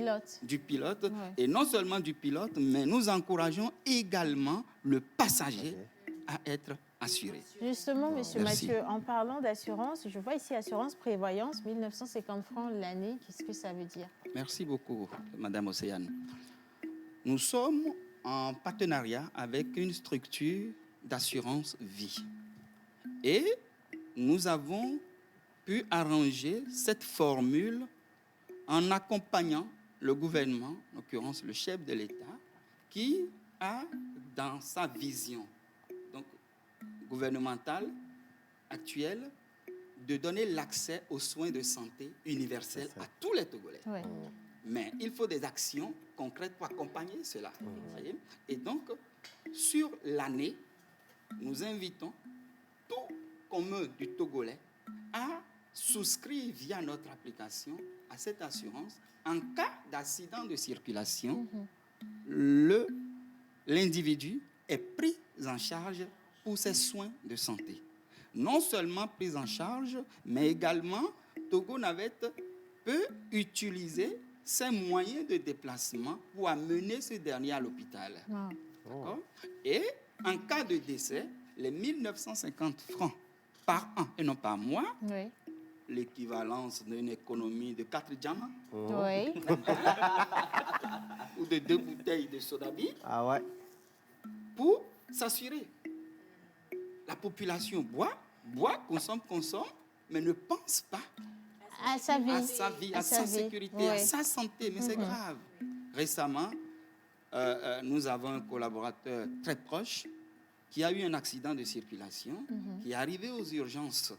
du pilote. Ouais. Et non seulement du pilote, mais nous encourageons également le passager à être assuré. Justement, Monsieur Merci. Mathieu, en parlant d'assurance, je vois ici assurance prévoyance, 1950 francs l'année. Qu'est-ce que ça veut dire? Merci beaucoup, Madame Océane. Nous sommes en partenariat avec une structure d'assurance vie. Et nous avons pu arranger cette formule en accompagnant le gouvernement, en l'occurrence le chef de l'État, qui a dans sa vision donc, gouvernementale actuelle de donner l'accès aux soins de santé universels à tous les Togolais. Ouais. Mais il faut des actions concrètes pour accompagner cela. Vous voyez? Et donc, sur l'année, nous invitons tout commun du Togolais à souscrire via notre application à cette assurance. En cas d'accident de circulation, l'individu est pris en charge pour ses soins de santé. Non seulement pris en charge, mais également Togo Navette peut utiliser ses moyens de déplacement pour amener ce dernier à l'hôpital. D'accord? Et en cas de décès, les 1950 francs par an et non par mois, Oui. l'équivalence d'une économie de 4 diamants Oui. ou de 2 bouteilles de soda-bi Ah ouais. pour s'assurer. La population boit, consomme, mais ne pense pas À sa vie. à sa vie, à sa sécurité, Oui. à sa santé. Mais c'est grave. Récemment, nous avons un collaborateur très proche qui a eu un accident de circulation, qui est arrivé aux urgences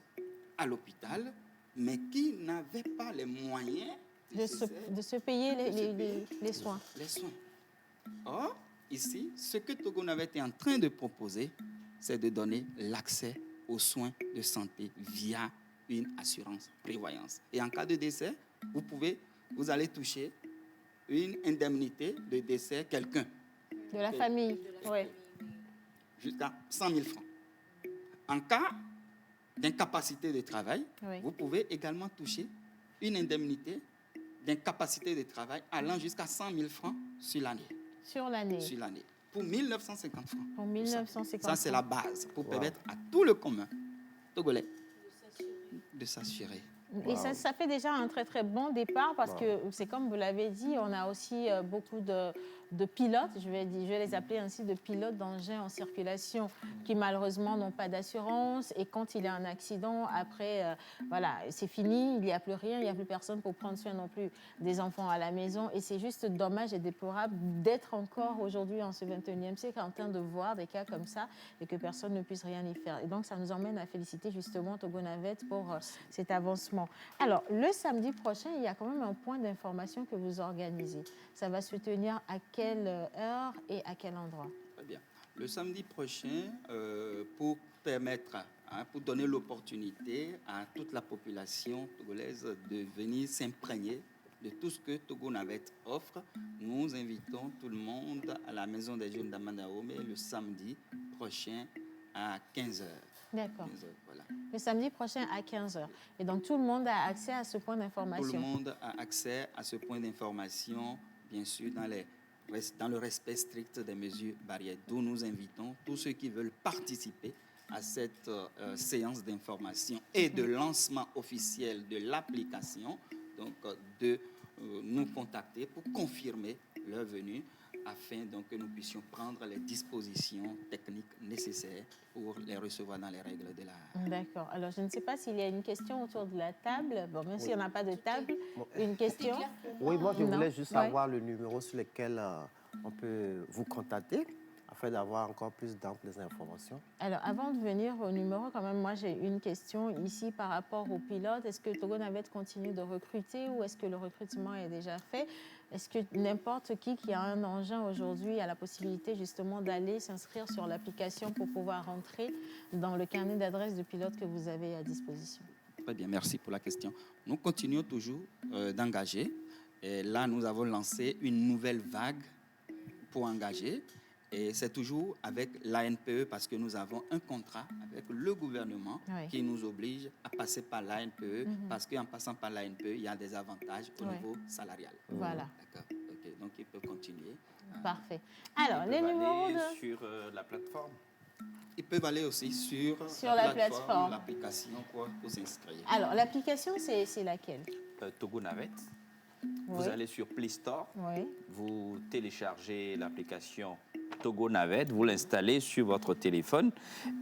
à l'hôpital, mais qui n'avait pas les moyens De se payer les soins. les soins. Or, ici, ce que Togo Navette est en train de proposer, c'est de donner l'accès aux soins de santé via une assurance prévoyance. Et en cas de décès, vous allez toucher une indemnité de décès quelqu'un. De la famille. Oui. Jusqu'à 100 000 francs. En cas d'incapacité de travail, Oui. vous pouvez également toucher une indemnité d'incapacité de travail allant jusqu'à 100 000 francs sur l'année. Sur l'année. Sur l'année. Pour 1950 francs. Pour 1950 Ça, c'est la base pour permettre à tout le commun togolais de s'assurer. Et ça fait déjà un très très bon départ parce que c'est comme vous l'avez dit, on a aussi beaucoup de pilotes, je vais les appeler ainsi, de pilotes d'engins en circulation qui malheureusement n'ont pas d'assurance et quand il y a un accident, après, voilà, c'est fini, il n'y a plus rien, il n'y a plus personne pour prendre soin non plus des enfants à la maison et c'est juste dommage et déplorable d'être encore aujourd'hui en ce 21e siècle en train de voir des cas comme ça et que personne ne puisse rien y faire. Et donc ça nous emmène à féliciter justement Togo Navette pour cet avancement. Alors, le samedi prochain, il y a quand même un point d'information que vous organisez. Ça va se tenir à quelle heure et à quel endroit? Très bien. Le samedi prochain, pour permettre, pour donner l'opportunité à toute la population togolaise de venir s'imprégner de tout ce que Togo Navette offre, nous invitons tout le monde à la Maison des Jeunes d'Amadaomé le samedi prochain à 15h. D'accord. 15h, voilà. Le samedi prochain à 15h. Et donc, tout le monde a accès à ce point d'information. Tout le monde a accès à ce point d'information, bien sûr, dans le respect strict des mesures barrières. D'où nous invitons tous ceux qui veulent participer à cette séance d'information et de lancement officiel de l'application, donc de nous contacter pour confirmer leur venue afin donc, que nous puissions prendre les dispositions techniques nécessaires pour les recevoir dans les règles de l'art. D'accord. Alors, je ne sais pas s'il y a une question autour de la table. Bon, même s'il n'y en a pas de table, une question. Oui, moi, je Non. voulais juste Ouais. avoir le numéro sur lequel on peut vous contacter afin d'avoir encore plus d'amples informations. Alors, avant de venir au numéro, quand même, moi, j'ai une question ici par rapport aux pilotes. Est-ce que Togo Navette continue de recruter ou est-ce que le recrutement est déjà fait? Est-ce que n'importe qui a un engin aujourd'hui a la possibilité justement d'aller s'inscrire sur l'application pour pouvoir rentrer dans le carnet d'adresses de pilote que vous avez à disposition? Très bien, merci pour la question. Nous continuons toujours d'engager. Et là, nous avons lancé une nouvelle vague pour engager. Et c'est toujours avec l'ANPE parce que nous avons un contrat avec le gouvernement Oui. qui nous oblige à passer par l'ANPE parce qu'en passant par l'ANPE, il y a des avantages au Oui. niveau salarial. Voilà. D'accord. Ok. Donc, ils peuvent continuer. Parfait. Alors, Ils les peuvent numéros aller de... sur la plateforme. Ils peuvent aller aussi sur la plateforme. l'application pour s'inscrire. Alors, l'application, c'est laquelle? Togo Navette. Oui. Vous allez sur Play Store, Oui. vous téléchargez l'application Togo Navette, vous l'installez sur votre téléphone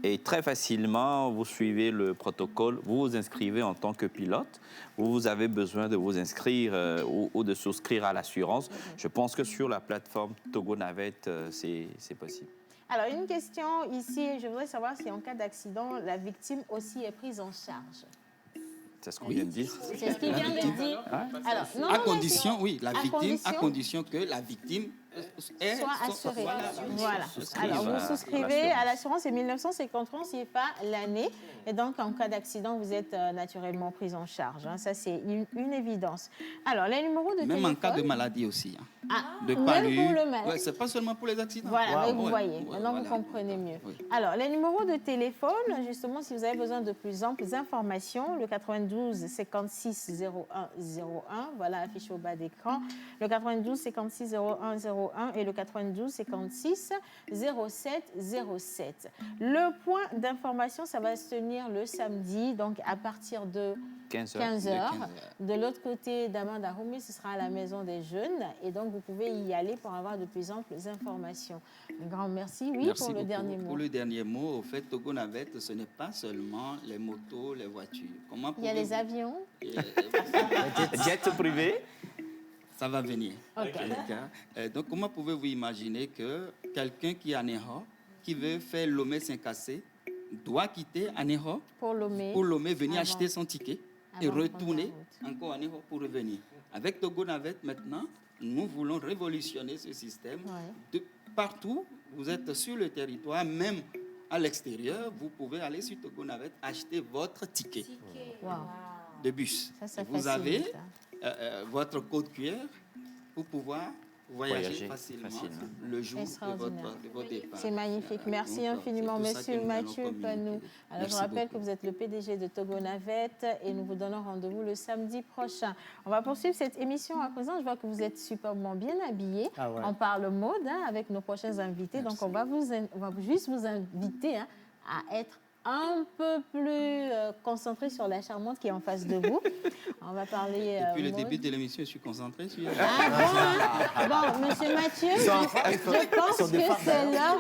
et très facilement, vous suivez le protocole, vous vous inscrivez en tant que pilote. Vous avez besoin de vous inscrire ou de souscrire à l'assurance. Je pense que sur la plateforme Togo Navette, c'est possible. Alors, une question ici, je voudrais savoir si en cas d'accident, la victime aussi est prise en charge. C'est ce qu'on vient de dire. C'est ce qu'il vient de dire. Alors, non, À non, condition, mais oui, la à victime, à condition- condition que la victime soit assurée. Voilà. souscrive Alors, à vous souscrivez à l'assurance, c'est 1950 francs CFA l'année. Et donc, en cas d'accident, vous êtes naturellement pris en charge. Hein. Ça, c'est une évidence. Alors, les numéros de Même téléphone... en cas de maladie aussi. Hein. Ah, De même palud. pour le mal. Ouais, c'est pas seulement pour les accidents. Voilà, mais vous Ouais, voyez. ouais, Maintenant, voilà. vous comprenez mieux. Oui. Alors, les numéros de téléphone, justement, si vous avez besoin de plus amples informations, le 92 56 01 01, voilà, affiché au bas d'écran, le 92 56 01 01 et le 92 56 07 07. Le point d'information, ça va se tenir le samedi, donc à partir de 15 heures. 15 heures. 15 heures. De l'autre côté d'Amanda Houmi, ce sera à la Maison des Jeunes. Et donc, vous pouvez y aller pour avoir de plus amples informations. Un grand merci. Oui, Merci pour le beaucoup. dernier mot. Pour le dernier mot, au fait, Togo Navette, ce n'est pas seulement les motos, les voitures. Comment Il y a les pouvez-vous- avions. Jet privé. Ça va venir. Ok. D'accord. Donc, comment pouvez-vous imaginer que quelqu'un qui est à Ného, qui veut faire Lomé-Saint-Cassé, doit quitter Aného Pour Lomé. pour Lomé, venir Avant. acheter son ticket et Avant de retourner prendre la encore à Aného pour revenir. Avec Togo Navette, maintenant, nous voulons révolutionner ce système. Ouais. De partout, vous êtes sur le territoire, même à l'extérieur, vous pouvez aller sur Togo Navette, acheter votre ticket Wow. de bus. Ça Et vous avez facilite, hein. votre code QR pour pouvoir voyager Voyager facilement facilement. le jour de Extraordinaire. votre départ. C'est magnifique. Merci Donc, infiniment, c'est pour ça que monsieur nous allons Mathieu communiquer. Panou. Alors, Merci je rappelle beaucoup. que vous êtes le PDG de Togo Navette et nous vous donnons rendez-vous le samedi prochain. On va poursuivre cette émission à présent. Je vois que vous êtes superbement bien habillés. Ah ouais. On parle mode hein, avec nos prochains invités. Donc, on va juste vous inviter hein, à être un peu plus concentré sur la charmante qui est en face de vous. On va parler Depuis le mode. début de l'émission, je suis concentré sur... Ah bon, hein? Bon, monsieur Mathieu, je pense que c'est l'heure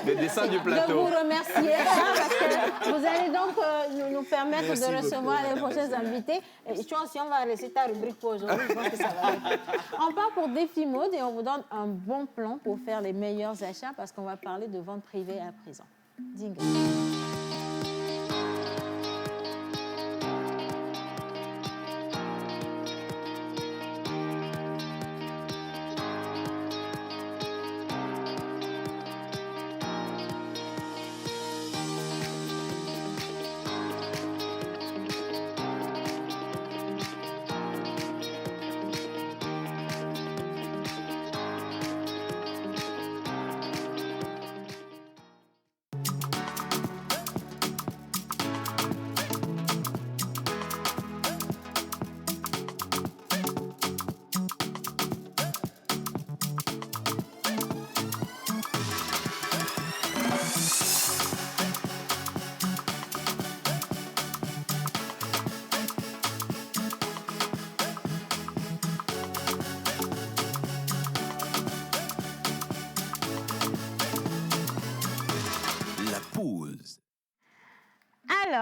De descendre du plateau. de vous remercier hein, parce que vous allez donc nous permettre Merci de beaucoup, recevoir les madame. prochains invités. Et tu vois, si on va laisser ta rubrique pour aujourd'hui, je pense que ça va aller. On part pour Défi Mode et on vous donne un bon plan pour faire les meilleurs achats parce qu'on va parler de vente privée à présent. Dingue.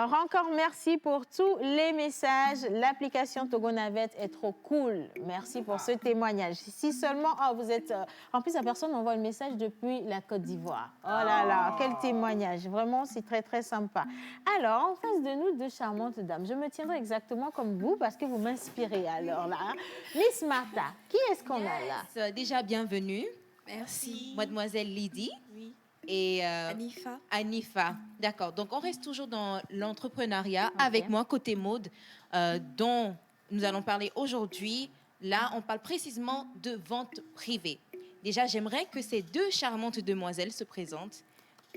Alors, encore merci pour tous les messages. L'application Togonavet est trop cool. Merci pour ce témoignage. Si seulement, vous êtes... en plus, la personne envoie le message depuis la Côte d'Ivoire. Oh là là, quel témoignage. Vraiment, c'est très, très sympa. Alors, en face de nous, deux charmantes dames. Je me tiendrai exactement comme vous parce que vous m'inspirez. Alors là, Miss Martha, qui est-ce qu'on a là? Déjà, bienvenue. Merci. Mademoiselle Lydie. Oui. Et Anifa. Anifa. D'accord. Donc, on reste toujours dans l'entrepreneuriat. Avec moi, côté mode, dont nous allons parler aujourd'hui. Là, on parle précisément de vente privée. Déjà, j'aimerais que ces deux charmantes demoiselles se présentent.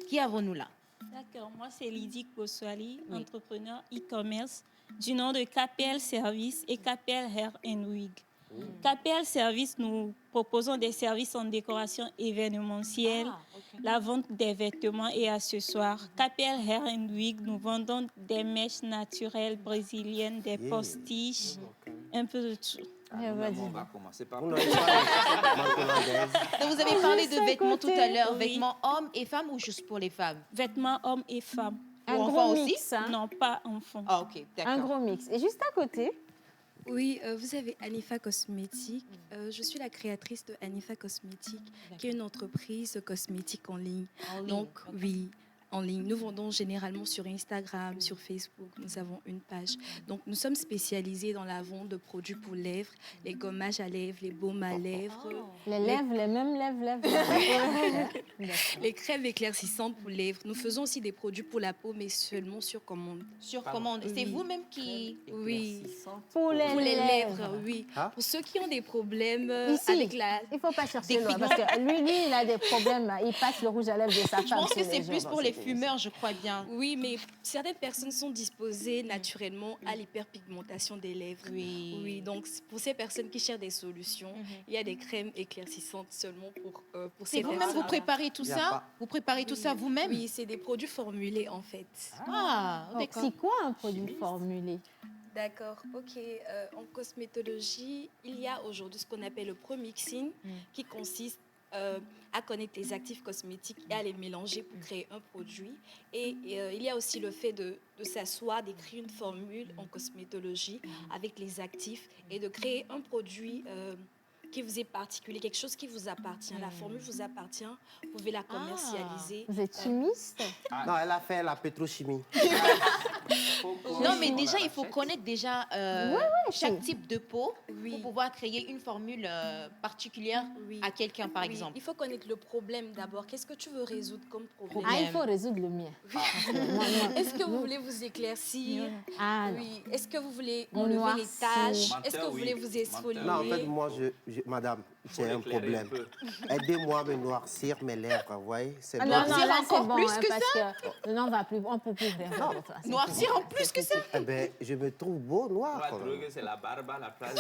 Qui avons-nous là? D'accord. Moi, c'est Lydie Koswali, entrepreneur e-commerce du nom de KPL Service et KPL Hair and Wig. KPL Service, nous proposons des services en décoration événementielle, la vente des vêtements et accessoires. KPL Hair and Wig, nous vendons des mèches naturelles brésiliennes, des postiches, un peu de tout. On va commencer par... Donc, vous avez parlé de vêtements tout à l'heure. Oui. Vêtements hommes et femmes ou juste pour les femmes? Vêtements hommes et femmes. Un Pour gros enfants mix, aussi? hein? Non, pas enfants. Ah, ok, d'accord. Un gros mix. Et juste à côté, Oui, vous avez Anifa Cosmétique. Je suis la créatrice de Anifa Cosmétique, qui est une entreprise cosmétique en ligne. Donc, oui, en ligne. Nous vendons généralement sur Instagram, sur Facebook. Nous avons une page. Donc, nous sommes spécialisés dans la vente de produits pour lèvres, les gommages à lèvres, les baumes à lèvres. les lèvres, les mêmes lèvres. Les crèmes éclaircissantes pour lèvres. Nous faisons aussi des produits pour la peau, mais seulement sur commande. Sur commande. C'est Oui. vous-même qui... Oui. Pour les lèvres, oui. Pour ceux qui ont des problèmes Ici, avec la... il ne faut pas chercher loin parce que lui, il a des problèmes. Il passe le rouge à lèvres de sa femme. Je pense que tous les c'est jours plus dans pour les cette fumeurs, je crois bien. Oui, mais certaines personnes sont disposées naturellement à l'hyperpigmentation des lèvres. Oui, donc pour ces personnes qui cherchent des solutions, il y a des crèmes éclaircissantes seulement pour C'est ces vous-même, personnes. vous préparez tout ça? Vous préparez tout ça vous-même? Oui, c'est des produits formulés en fait. Ah, Donc, d'accord. c'est quoi un produit formulé? D'accord, ok. En cosmétologie, il y a aujourd'hui ce qu'on appelle le pro-mixing qui consiste à connaître les actifs cosmétiques et à les mélanger pour créer un produit. Et il y a aussi le fait de s'asseoir, d'écrire une formule en cosmétologie avec les actifs et de créer un produit qui vous est particulier, quelque chose qui vous appartient. La formule vous appartient, vous pouvez la commercialiser. Vous êtes chimiste? Non, elle a fait la pétrochimie. Non, mais déjà, il faut connaître déjà chaque type de peau pour pouvoir créer une formule particulière à quelqu'un, par exemple. Il faut connaître le problème d'abord. Qu'est-ce que tu veux résoudre comme problème? Ah, il faut résoudre le mien. Est-ce que vous voulez vous éclaircir? Ah, oui. Est-ce que vous voulez On enlever les noircit. taches? Est-ce que vous voulez vous exfolier? Non, en fait, moi, madame, j'ai un problème. Aidez-moi à me noircir mes lèvres, vous voyez? C'est Ah, bon. non, non, là, c'est encore bon, plus hein, que parce que non, on ne peut plus rien faire pour toi. C'est Noircir en plus que ça? Eh ben, je me trouve beau noir. On quand va même. trouver que c'est la barbe à la place.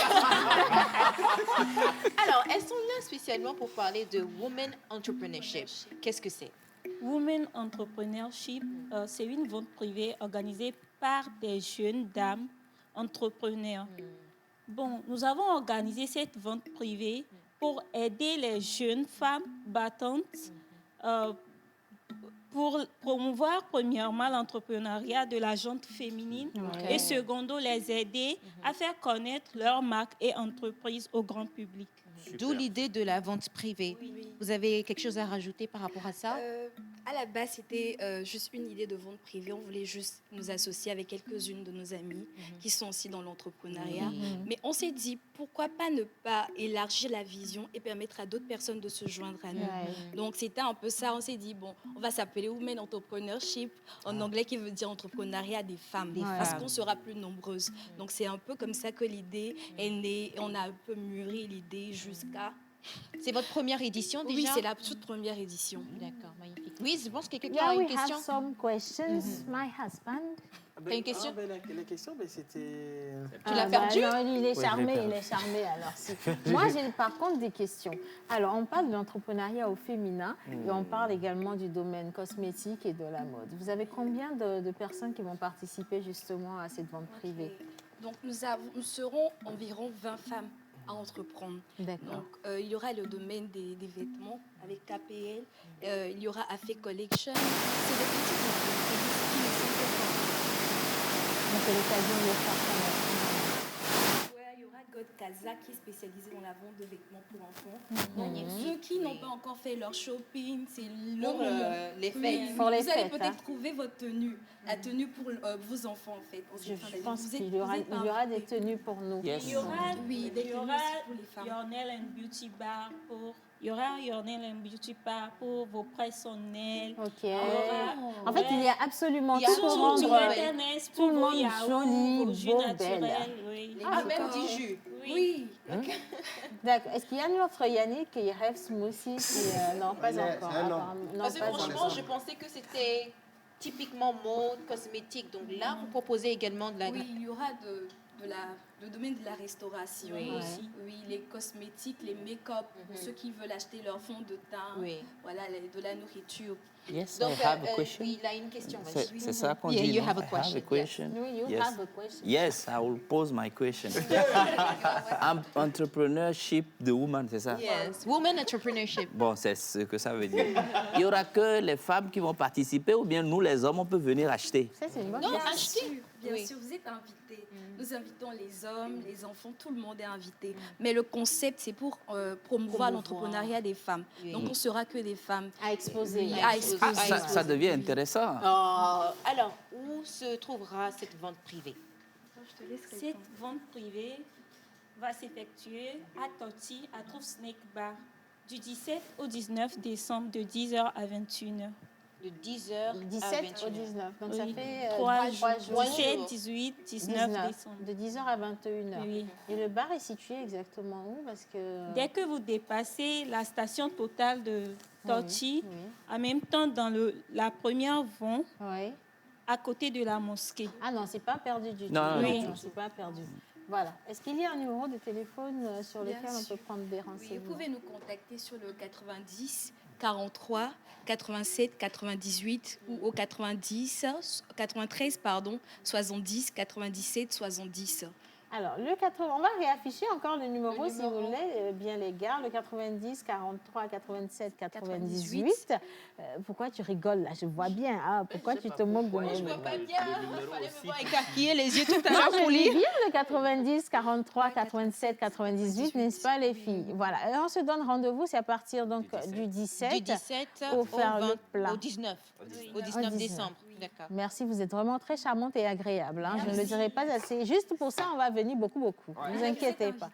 Alors, elles sont là spécialement pour parler de Women Entrepreneurship. Qu'est-ce que c'est? Women Entrepreneurship, c'est une vente privée organisée par des jeunes dames entrepreneurs. Bon, nous avons organisé cette vente privée pour aider les jeunes femmes battantes pour promouvoir premièrement l'entrepreneuriat de la gente féminine et secondo les aider à faire connaître leur marque et entreprise au grand public. D'où l'idée de la vente privée. Vous avez quelque chose à rajouter par rapport à ça? À la base, c'était juste une idée de vente privée. On voulait juste nous associer avec quelques-unes de nos amies qui sont aussi dans l'entrepreneuriat. Mais on s'est dit, pourquoi pas ne pas élargir la vision et permettre à d'autres personnes de se joindre à nous. Donc, c'était un peu ça. On s'est dit, bon, on va s'appeler Women Entrepreneurship, en anglais qui veut dire entrepreneuriat des femmes, parce qu'on sera plus nombreuses. Donc, c'est un peu comme ça que l'idée est née. On a un peu mûri l'idée jusqu'à... C'est votre première édition déjà? Oui, c'est la toute première édition. D'accord, magnifique. Oui, je pense que quelqu'un Yeah, a une we question. have some questions. My husband. T'as une question? La question, mais c'était... Tu l'as perdu? Non, il est Ouais, charmé, je l'ai il est charmé. Alors, si. Moi, j'ai par contre des questions. Alors, on parle de l'entrepreneuriat au féminin et on parle également du domaine cosmétique et de la mode. Vous avez combien de personnes qui vont participer justement à cette vente privée? Donc, nous serons environ 20 femmes à entreprendre. D'accord. Donc, il y aura le domaine des vêtements avec KPL, il y aura Afé Collection. C'est des petites entreprises qui ne sont pas Donc, c'est l'occasion de faire ça maintenant. Ouais, il y aura God Casa qui est spécialisé dans la vente de vêtements pour enfants. Magnifique, Ceux qui n'ont oui. pas encore fait leur shopping, c'est le Pour, moment. les Oui, fêtes. oui, Pour les vous allez fêtes, peut-être hein. trouver votre tenue, la tenue pour vos enfants en fait. en cette fin Je d'année. pense Vous êtes- qu'il y aura, vous êtes il y aura des invités. tenues pour nous. Yes. Il y aura, Oui, des il y tenues aura aussi pour les femmes. Yornel and Beauty Bar pour... Il y aura Yornel and Beauty Bar pour vos personnels. Ok. Il y aura- En fait, il y a absolument Il y a tout pour tout, sur rendre Internet tout le pour vos monde yaourts, joli, vos jus beau, naturels. belle. Oui. Ah, même du jus. Oui. D'accord. Est-ce qu'il y a notre Yannick qui rêve smoothie non, pas C'est encore. un homme. apparemment. Non, Parce que pas franchement, encore. je pensais que c'était typiquement mode, cosmétique. Donc là, vous proposez également de la... Oui, il y aura le domaine de la restauration Oui. aussi. Oui, les cosmétiques, les make-up, pour ceux qui veulent acheter leur fond de teint, Oui. voilà, de la nourriture. Yes, Donc, I have a question. oui, il a une question. vas-y. C'est ça qu'on Yeah, dit, you non? have a I have a question, question. Oui, you Yes. have a question. Yes, I will pose my question. Entrepreneurship de woman, c'est ça? Yes, women entrepreneurship. Bon, c'est ce que ça veut dire. Il y aura que les femmes qui vont participer ou bien nous, les hommes, on peut venir acheter? Ça, c'est une bonne Non, question. acheter. Bien Oui. sûr, vous êtes invités. Nous invitons les hommes, les enfants, tout le monde est invité. Mais le concept, c'est pour promouvoir l'entrepreneuriat des femmes. Oui. Donc, on ne sera que des femmes. À exposer. Oui, à à exposer. Ah, exposer. ça devient intéressant. Alors, où se trouvera cette vente privée? Je te laisse Cette répondre. vente privée va s'effectuer à Toti, à Trouve Snake Bar, du 17 au 19 décembre, de 10h à 21h. De 10h Du à 17 au 21h. 19. Donc, ça Oui. fait 3 3 jours. 17, 18, 19 décembre. De 10h à 21h. Oui. Et le bar est situé exactement où? Parce que... Dès que vous dépassez la station totale de Toti, Oui, en même temps dans la première vente, oui. à côté de la mosquée. Ah non, c'est pas perdu du tout. Non, non, Oui. Non, c'est pas perdu. Voilà. Est-ce qu'il y a un numéro de téléphone sur Bien lequel on sûr. peut prendre des Oui, renseignements? vous pouvez nous contacter sur le 90 43 87 98 ou au 93 pardon 70 97 70. Alors, le 80, on va réafficher encore le numéro, si vous voulez, bien les gars. Le 90 43 87 98. Pourquoi tu rigoles là? Je vois bien. Ah, pourquoi tu te moques de moi? Je vois pas bien. Il fallait me voir écarquiller les yeux tout à Non, l'heure pour je lis lire. bien le 90 43 87 98, n'est-ce pas les filles? Voilà. Et on se donne rendez-vous, c'est à partir donc du 17. Du 17 pour faire le plat. au 19. Au 19 décembre. D'accord. Merci, vous êtes vraiment très charmante et agréable. hein. Je ne le dirai pas assez. Juste pour ça, on va venir beaucoup. Ne vous inquiétez pas.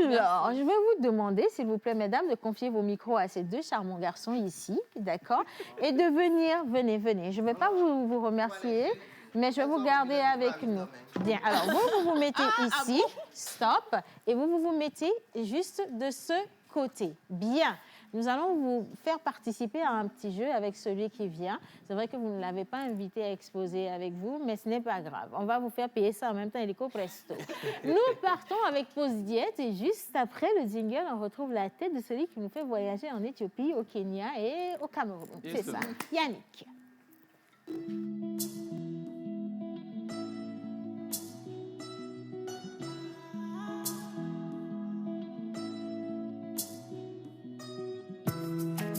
Alors, je vais vous demander, s'il vous plaît, mesdames, de confier vos micros à ces deux charmants garçons ici, d'accord? Et de venir, venez. Je ne vais pas vous remercier, mais je vais vous garder avec nous. Bien, alors vous vous mettez ici, stop, et vous mettez juste de ce côté. Bien. Nous allons vous faire participer à un petit jeu avec celui qui vient. C'est vrai que vous ne l'avez pas invité à exposer avec vous, mais ce n'est pas grave. On va vous faire payer ça en même temps, illico presto. Nous partons avec Pause Diète et juste après le jingle, on retrouve la tête de celui qui nous fait voyager en Éthiopie, au Kenya et au Cameroun. C'est ça, Yannick.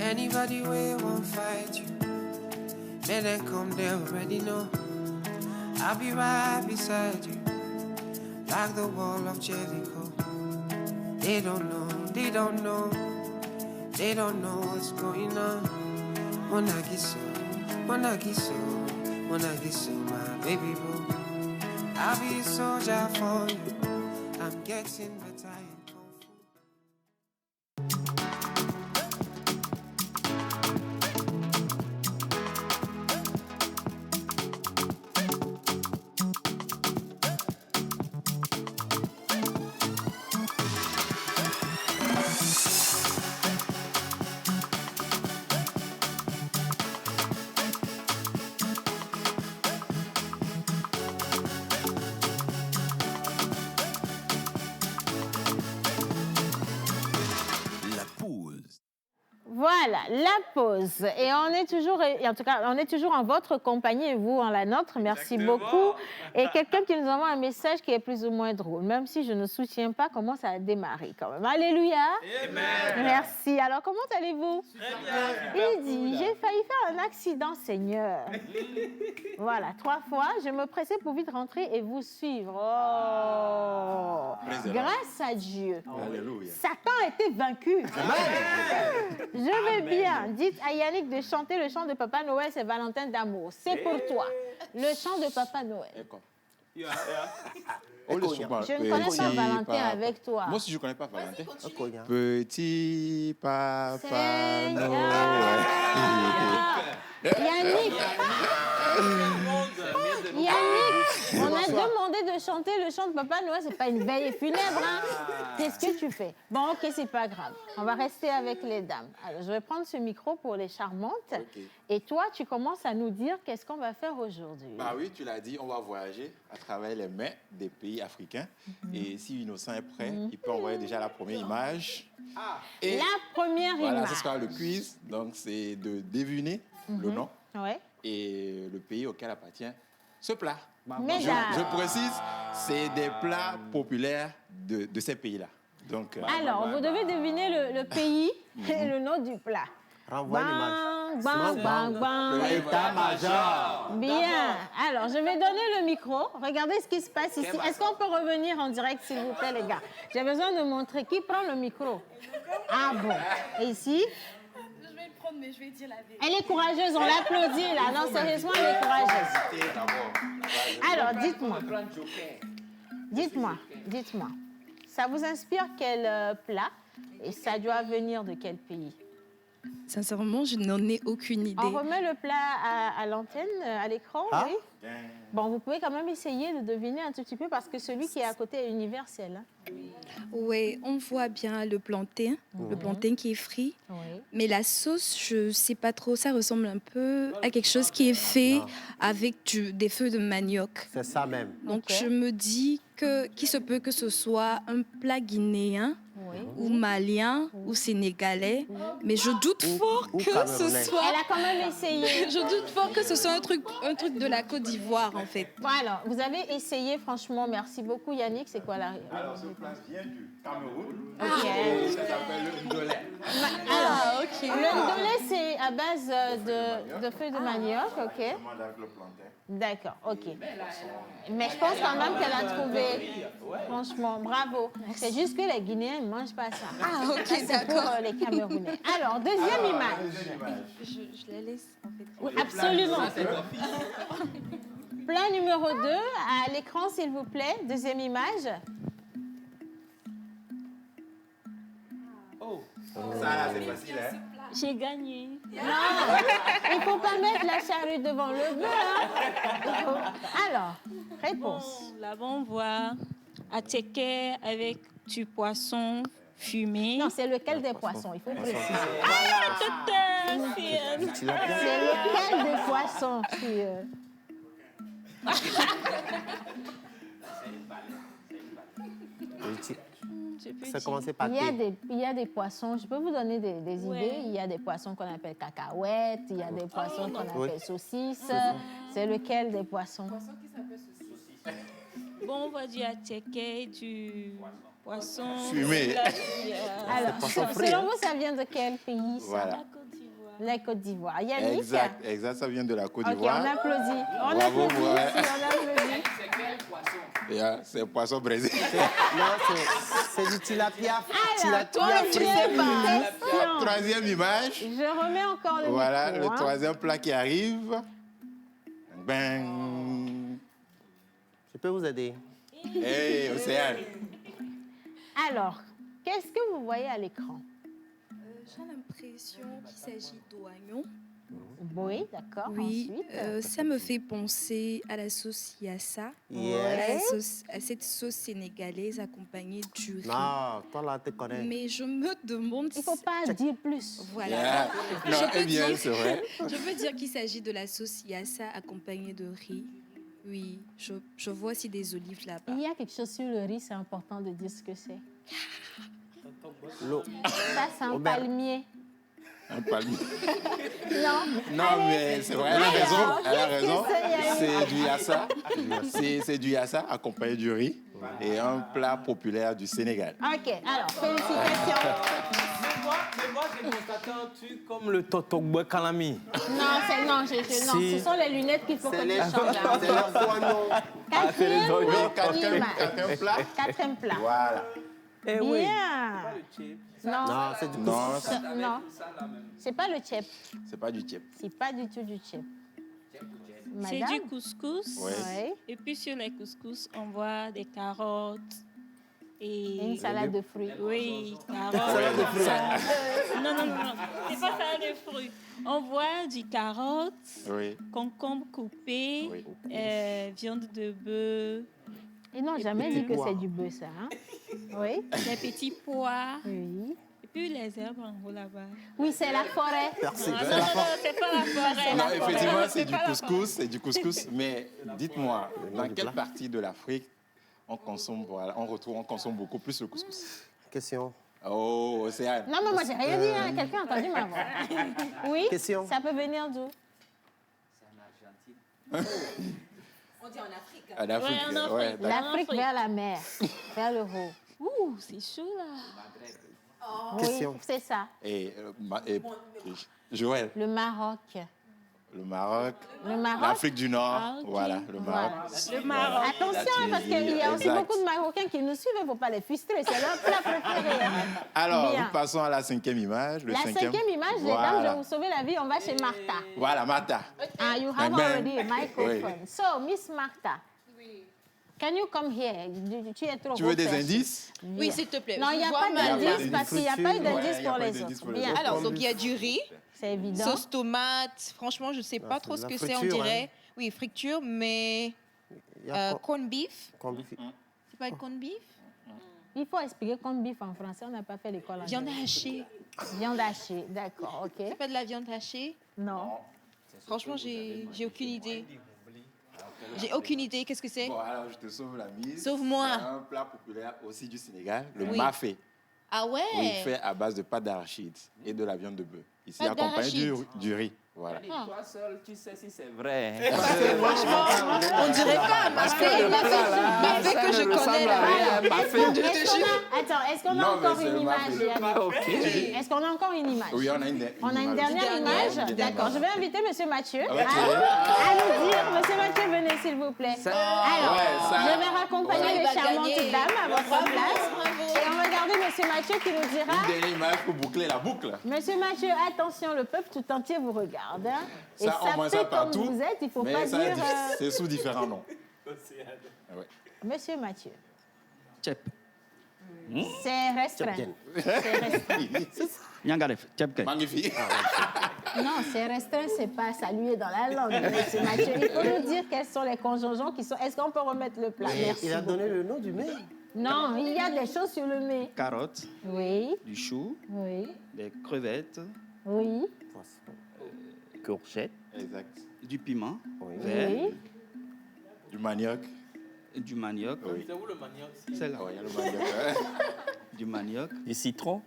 Anybody way won't fight you, may they come, they already know. I'll be right beside you, like the wall of Jericho. They don't know what's going on. Monagiso, my baby boo. I'll be a soldier for you. I'm getting better in Kung Fu. Voilà, la pause. Et on est toujours, en tout cas, on est toujours en votre compagnie et vous en la nôtre. Merci beaucoup. Et quelqu'un qui nous envoie un message qui est plus ou moins drôle, même si je ne soutiens pas comment ça a démarré quand même. Alléluia. Amen. Merci. Alors, comment allez-vous? Il dit, j'ai failli faire un accident, Seigneur. Voilà, 3 fois. Je me pressais pour vite rentrer et vous suivre. Oh, grâce à Dieu. Alléluia. Satan a été vaincu. Je vais bien. Dites à Yannick de chanter le chant de Papa Noël, c'est Valentin d'amour. C'est pour toi. Le chant de Papa Noël. Je ne connais pas Valentin avec toi. Moi aussi, je ne connais pas Valentin. Okoya. Petit papa Seigneur. Noël. Yannick, on a demandé de chanter le chant de Papa Noël. C'est pas une veille funèbre, hein? Qu'est-ce que tu fais? Bon, ok, c'est pas grave. On va rester avec les dames. Alors, je vais prendre ce micro pour les charmantes. Et toi, tu commences à nous dire qu'est-ce qu'on va faire aujourd'hui. Bah oui, tu l'as dit, on va voyager à travers les mains des pays africains. Et si Innocent est prêt, il peut envoyer déjà la première image. Et la première voilà, image. ce sera le quiz. Donc, c'est de deviner le nom et le pays auquel appartient ce plat. Je précise, c'est des plats populaires de ces pays-là. Donc, alors, vous devez deviner le pays et le nom du plat. Renvoie l'image. Bang, bang, bang. L'état-major. Bien. Alors, je vais donner le micro. Regardez ce qui se passe ici. Est-ce qu'on peut revenir en direct, s'il vous plaît, les gars? J'ai besoin de montrer qui prend le micro. Ah bon. Et ici? Je vais le prendre, mais je vais dire la vérité. Elle est courageuse, on l'applaudit là. Non, sérieusement, elle est courageuse. Alors, dites-moi. Ça vous inspire quel plat? Et ça doit venir de quel pays? Sincèrement, je n'en ai aucune idée. On remet le plat à l'antenne, à l'écran, oui? Bon, vous pouvez quand même essayer de deviner un tout petit peu parce que celui qui est à côté est universel. Hein? Oui, on voit bien le plantain qui est frit. Oui. Mais la sauce, je ne sais pas trop, ça ressemble un peu à quelque chose qui est fait avec des feuilles de manioc. C'est ça même. Donc je me dis qu'il se peut que ce soit un plat guinéen ou malien ou sénégalais, mais je doute fort que ce soit... Elle a quand même essayé. Je doute fort que ce soit un truc de la Côte d'Ivoire, en fait. Bon, alors, vous avez essayé, franchement, merci beaucoup. Yannick, c'est quoi la... Alors, ce plat vient du Cameroun. Ok. Et ça s'appelle le ndolé. Alors, le ndolé, c'est à base de feuilles de manioc, ok? Avec le plantain. D'accord, ok. Mais je pense quand même qu'elle a trouvé. Franchement, bravo. C'est juste que les Guinéens ne mangent pas ça. Ah, ok, Ça, c'est d'accord. pour les Camerounais. Alors, deuxième image. Je la laisse, en fait. Oui, absolument. Plat numéro 2, à l'écran, s'il vous plaît. Deuxième image. Ça, là, c'est facile, hein? J'ai gagné. Non, il ne faut pas mettre la charrue devant le bœuf. Alors, réponse. Bon, là-bas, on voit attiéké avec du poisson fumé. Non, c'est lequel des poissons? Il faut préciser. Ah, tout à fait. C'est lequel des poissons? Ça commence par il y a des poissons, je peux vous donner des idées. Il y a des poissons qu'on appelle cacahuètes, il y a des poissons qu'on appelle saucisses. C'est lequel des poissons? Bon, on va du attiéké, du poisson fumé. Alors, selon vous, ça vient de quel pays? Ça? Voilà. La Côte d'Ivoire. Yannick? Exact, ça vient de la Côte Ok, d'Ivoire. on applaudit. On Bravo, applaudit. ouais. On applaudit. C'est poisson brésilien. Non, c'est du tilapia. Alors, troisième question. Troisième image. Je remets encore le Voilà, micro, le troisième plat qui arrive. Bang. Je peux vous aider? Hey, Océane. Alors, qu'est-ce que vous voyez à l'écran? J'ai l'impression qu'il s'agit d'oignons. Oui, d'accord. Oui, Ensuite, ça me fait penser à la sauce yassa, à cette sauce sénégalaise accompagnée du riz. Non, toi là, tu connais. Mais je me demande... Il ne faut pas dire plus. Voilà. Yeah. Non, eh bien, c'est vrai. Je peux dire qu'il s'agit de la sauce yassa accompagnée de riz. Oui, je vois aussi des olives là-bas. Il y a quelque chose sur le riz, c'est important de dire ce que c'est. L'eau. Ça, c'est un palmier. Un palmier. Non. Non, mais c'est vrai, elle a raison. Elle a raison. qu'est-ce que c'est, C'est du yassa. C'est du yassa accompagné du riz et un plat populaire du Sénégal. Ok, alors, félicitations. Mais moi, j'ai constaté un truc comme le Totogbo Kalami. Non, ce sont les lunettes qu'il faut que tu changes. C'est le poignon. Quatrième plat. Voilà. Eh oui. Bien. Non, c'est du Non, non. C'est pas le chep. c'est pas du tchèp. C'est pas du tout du chep. C'est Madame? du couscous. Ouais. Et puis sur les couscous, on voit des carottes et Une salade de fruits. Oui, carottes. Salade de fruits. Non. C'est pas salade de fruits. On voit du carotte, Oui. concombre coupé, Oui. viande de bœuf, Ils n'ont jamais dit que c'est du bœuf, ça. Hein? Oui. des petits pois. Oui. Et puis les herbes en haut là-bas. Oui, c'est la forêt. Persil. Non, c'est pas la forêt. Non, effectivement, c'est C'est du pas la couscous, c'est du couscous. Mais dites-moi, dans quelle partie de l'Afrique on consomme beaucoup plus le couscous? Question. Oh, Océane. Non, mais moi, j'ai rien dit. Hein. Quelqu'un a entendu ma voix. Oui. Question. Ça peut venir d'où? On dit en Afrique. En Afrique, Ouais, en Afrique. ouais, d'accord. L'Afrique vers la mer, vers le haut. Ouh, c'est chaud là. Question. Oui, c'est ça. Et Joël, Le Maroc. le Maroc, Le Maroc. l'Afrique du Nord, Ah, ok. voilà, le Maroc. Le Maroc. Attention, parce qu'il y a aussi Exact. beaucoup de Marocains qui nous suivent. Il ne faut pas les frustrer. C'est leur plat préféré. Alors, Bien. nous passons à la cinquième image. La cinquième image, les dames, je vais vous sauver la vie. On va chez Martha. Voilà, Martha. You have Ben, already a microphone. oui. So, Miss Martha, can you come here? Tu es trop Tu veux des recherchée. indices? Oui, s'il te plaît. Non, il n'y a Je pas vois mal. d'indice parce qu'il n'y a pas eu d'indice Ouais, il y a pour pas les d'indice autres. pour les Bien. autres. Alors, donc il y a du riz, C'est évident. sauce tomate. Franchement, je ne sais pas c'est trop de ce la que c'est, on friture, dirait. Oui, friture, mais Il y a corn beef. combien- C'est pas le corn beef? Il faut expliquer comme bif en français. On n'a pas fait l'école en Viande anglais. hachée. Viande hachée, d'accord, ok. C'est pas de la viande hachée? Non. Franchement, j'ai aucune idée. J'ai aucune idée. Qu'est-ce que c'est? Bon, alors je te sauve la mise. Sauve-moi. C'est un plat populaire aussi du Sénégal, le Oui. mafé. Ah ouais? Oui, fait à base de pâte d'arachide et de la viande de bœuf. Ici, Pâte accompagné d'arachide. du riz. Voilà. Toi seul, tu sais si c'est vrai. Franchement, on dirait pas. Mafé que je connais là. Est-ce qu'on a Non, mais encore c'est une le image mafé. Yannick? Est-ce qu'on a encore une image? Oui, on a une On a une dernière image. D'accord, je vais inviter M. Mathieu Ok. à nous dire. M. Mathieu, venez s'il vous plaît. Alors, Ouais, ça- je vais raccompagner Ouais, il les va charmantes gagner. dames à votre Bravo, place. bravo. Et on va garder M. Mathieu qui nous dira. Une dernière image pour boucler la boucle. Monsieur Mathieu, attention, le peuple tout entier vous regarde. Hein. Et Ça, on voit ça sapé comme partout. vous êtes, il ne faut Mais pas ça, dire... c'est sous différents noms. Ah ouais. Monsieur Mathieu, Chep. c'est restreint. Chep C'est restreint. Nyangaref, chep ke. Magnifique. Non, c'est restreint, c'est pas salué dans la langue, monsieur Mathieu. Il faut nous dire quels sont les conjoncions qui sont... Est-ce qu'on peut remettre le plat? Merci Il a beaucoup. donné le nom du mets. Non, il y a des choses sur le mets. Carottes, Oui, du chou, oui, des crevettes, oui, Courgette. Exact. du piment Oui. vert, oui. Du manioc. du manioc. Oui. C'est où le manioc? C'est là. Ah ouais, il y a le manioc. Du manioc. Du citron.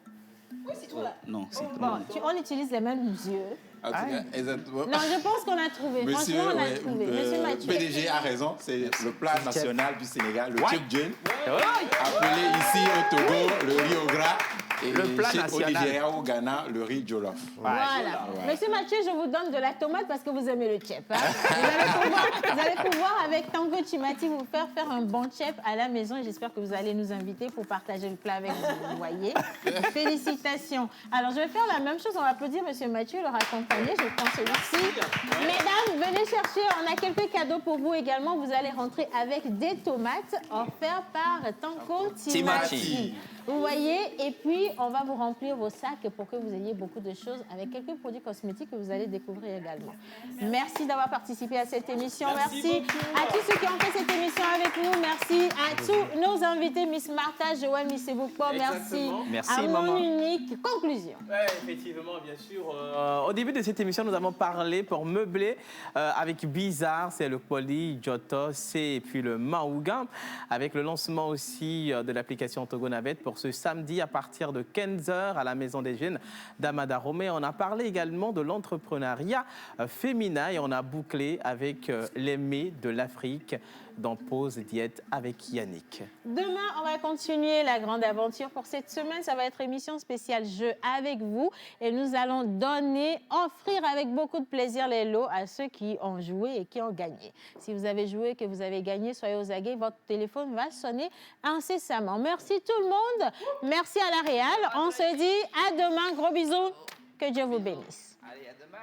Non, citron. Bon, on utilise les mêmes yeux. En tout cas, exactement. Non, je pense qu'on a trouvé. Monsieur, Franchement, on a ouais, trouvé. Monsieur Mathieu. PDG a raison, c'est le plat national du Sénégal, le tchèp appelé ici au Togo le riz au gras et Le plat au national. Nigeria, au Ghana, le riz jollof. Voilà. Ouais. Monsieur Mathieu, je vous donne de la tomate parce que vous aimez le tchèp. Hein. Vous allez pouvoir, avec Tango Chimati, vous faire un bon tchèp à la maison. Et j'espère que vous allez nous inviter pour partager le plat avec vous. Vous voyez. Félicitations. Alors, je vais faire la même chose. On va applaudir Monsieur Mathieu, le raccompagner. Je prends celui-ci. Mesdames, venez chercher. On a quelques cadeaux pour vous également. Vous allez rentrer avec des tomates offertes par Tango Chimati. Vous voyez, et puis on va vous remplir vos sacs pour que vous ayez beaucoup de choses avec quelques produits cosmétiques que vous allez découvrir également. Merci d'avoir participé à cette émission. Merci à tous ceux qui ont fait cette émission avec nous. Merci à tous nos invités, Miss Martha, Joël, Miss Ebouko. Merci, Exactement. Merci, à maman. mon unique conclusion. Ouais, effectivement, bien sûr. Au début de cette émission, nous avons parlé pour meubler avec Bizarre, c'est le Poli, Giotto, et puis le Maouga, avec le lancement aussi de l'application Togo Navette pour pour ce samedi à partir de 15h à la Maison des Jeunes d'Amadaromé. On a parlé également de l'entrepreneuriat féminin et on a bouclé avec les mets de l'Afrique dans Pause Diète avec Yannick. Demain, on va continuer la grande aventure. Pour cette semaine, ça va être émission spéciale jeu avec vous. Et nous allons offrir avec beaucoup de plaisir les lots à ceux qui ont joué et qui ont gagné. Si vous avez joué et que vous avez gagné, soyez aux aguets. Votre téléphone va sonner incessamment. Merci tout le monde. Merci à la Réal. On se dit à demain. Gros bisous. Que Dieu vous bénisse. Allez, à demain.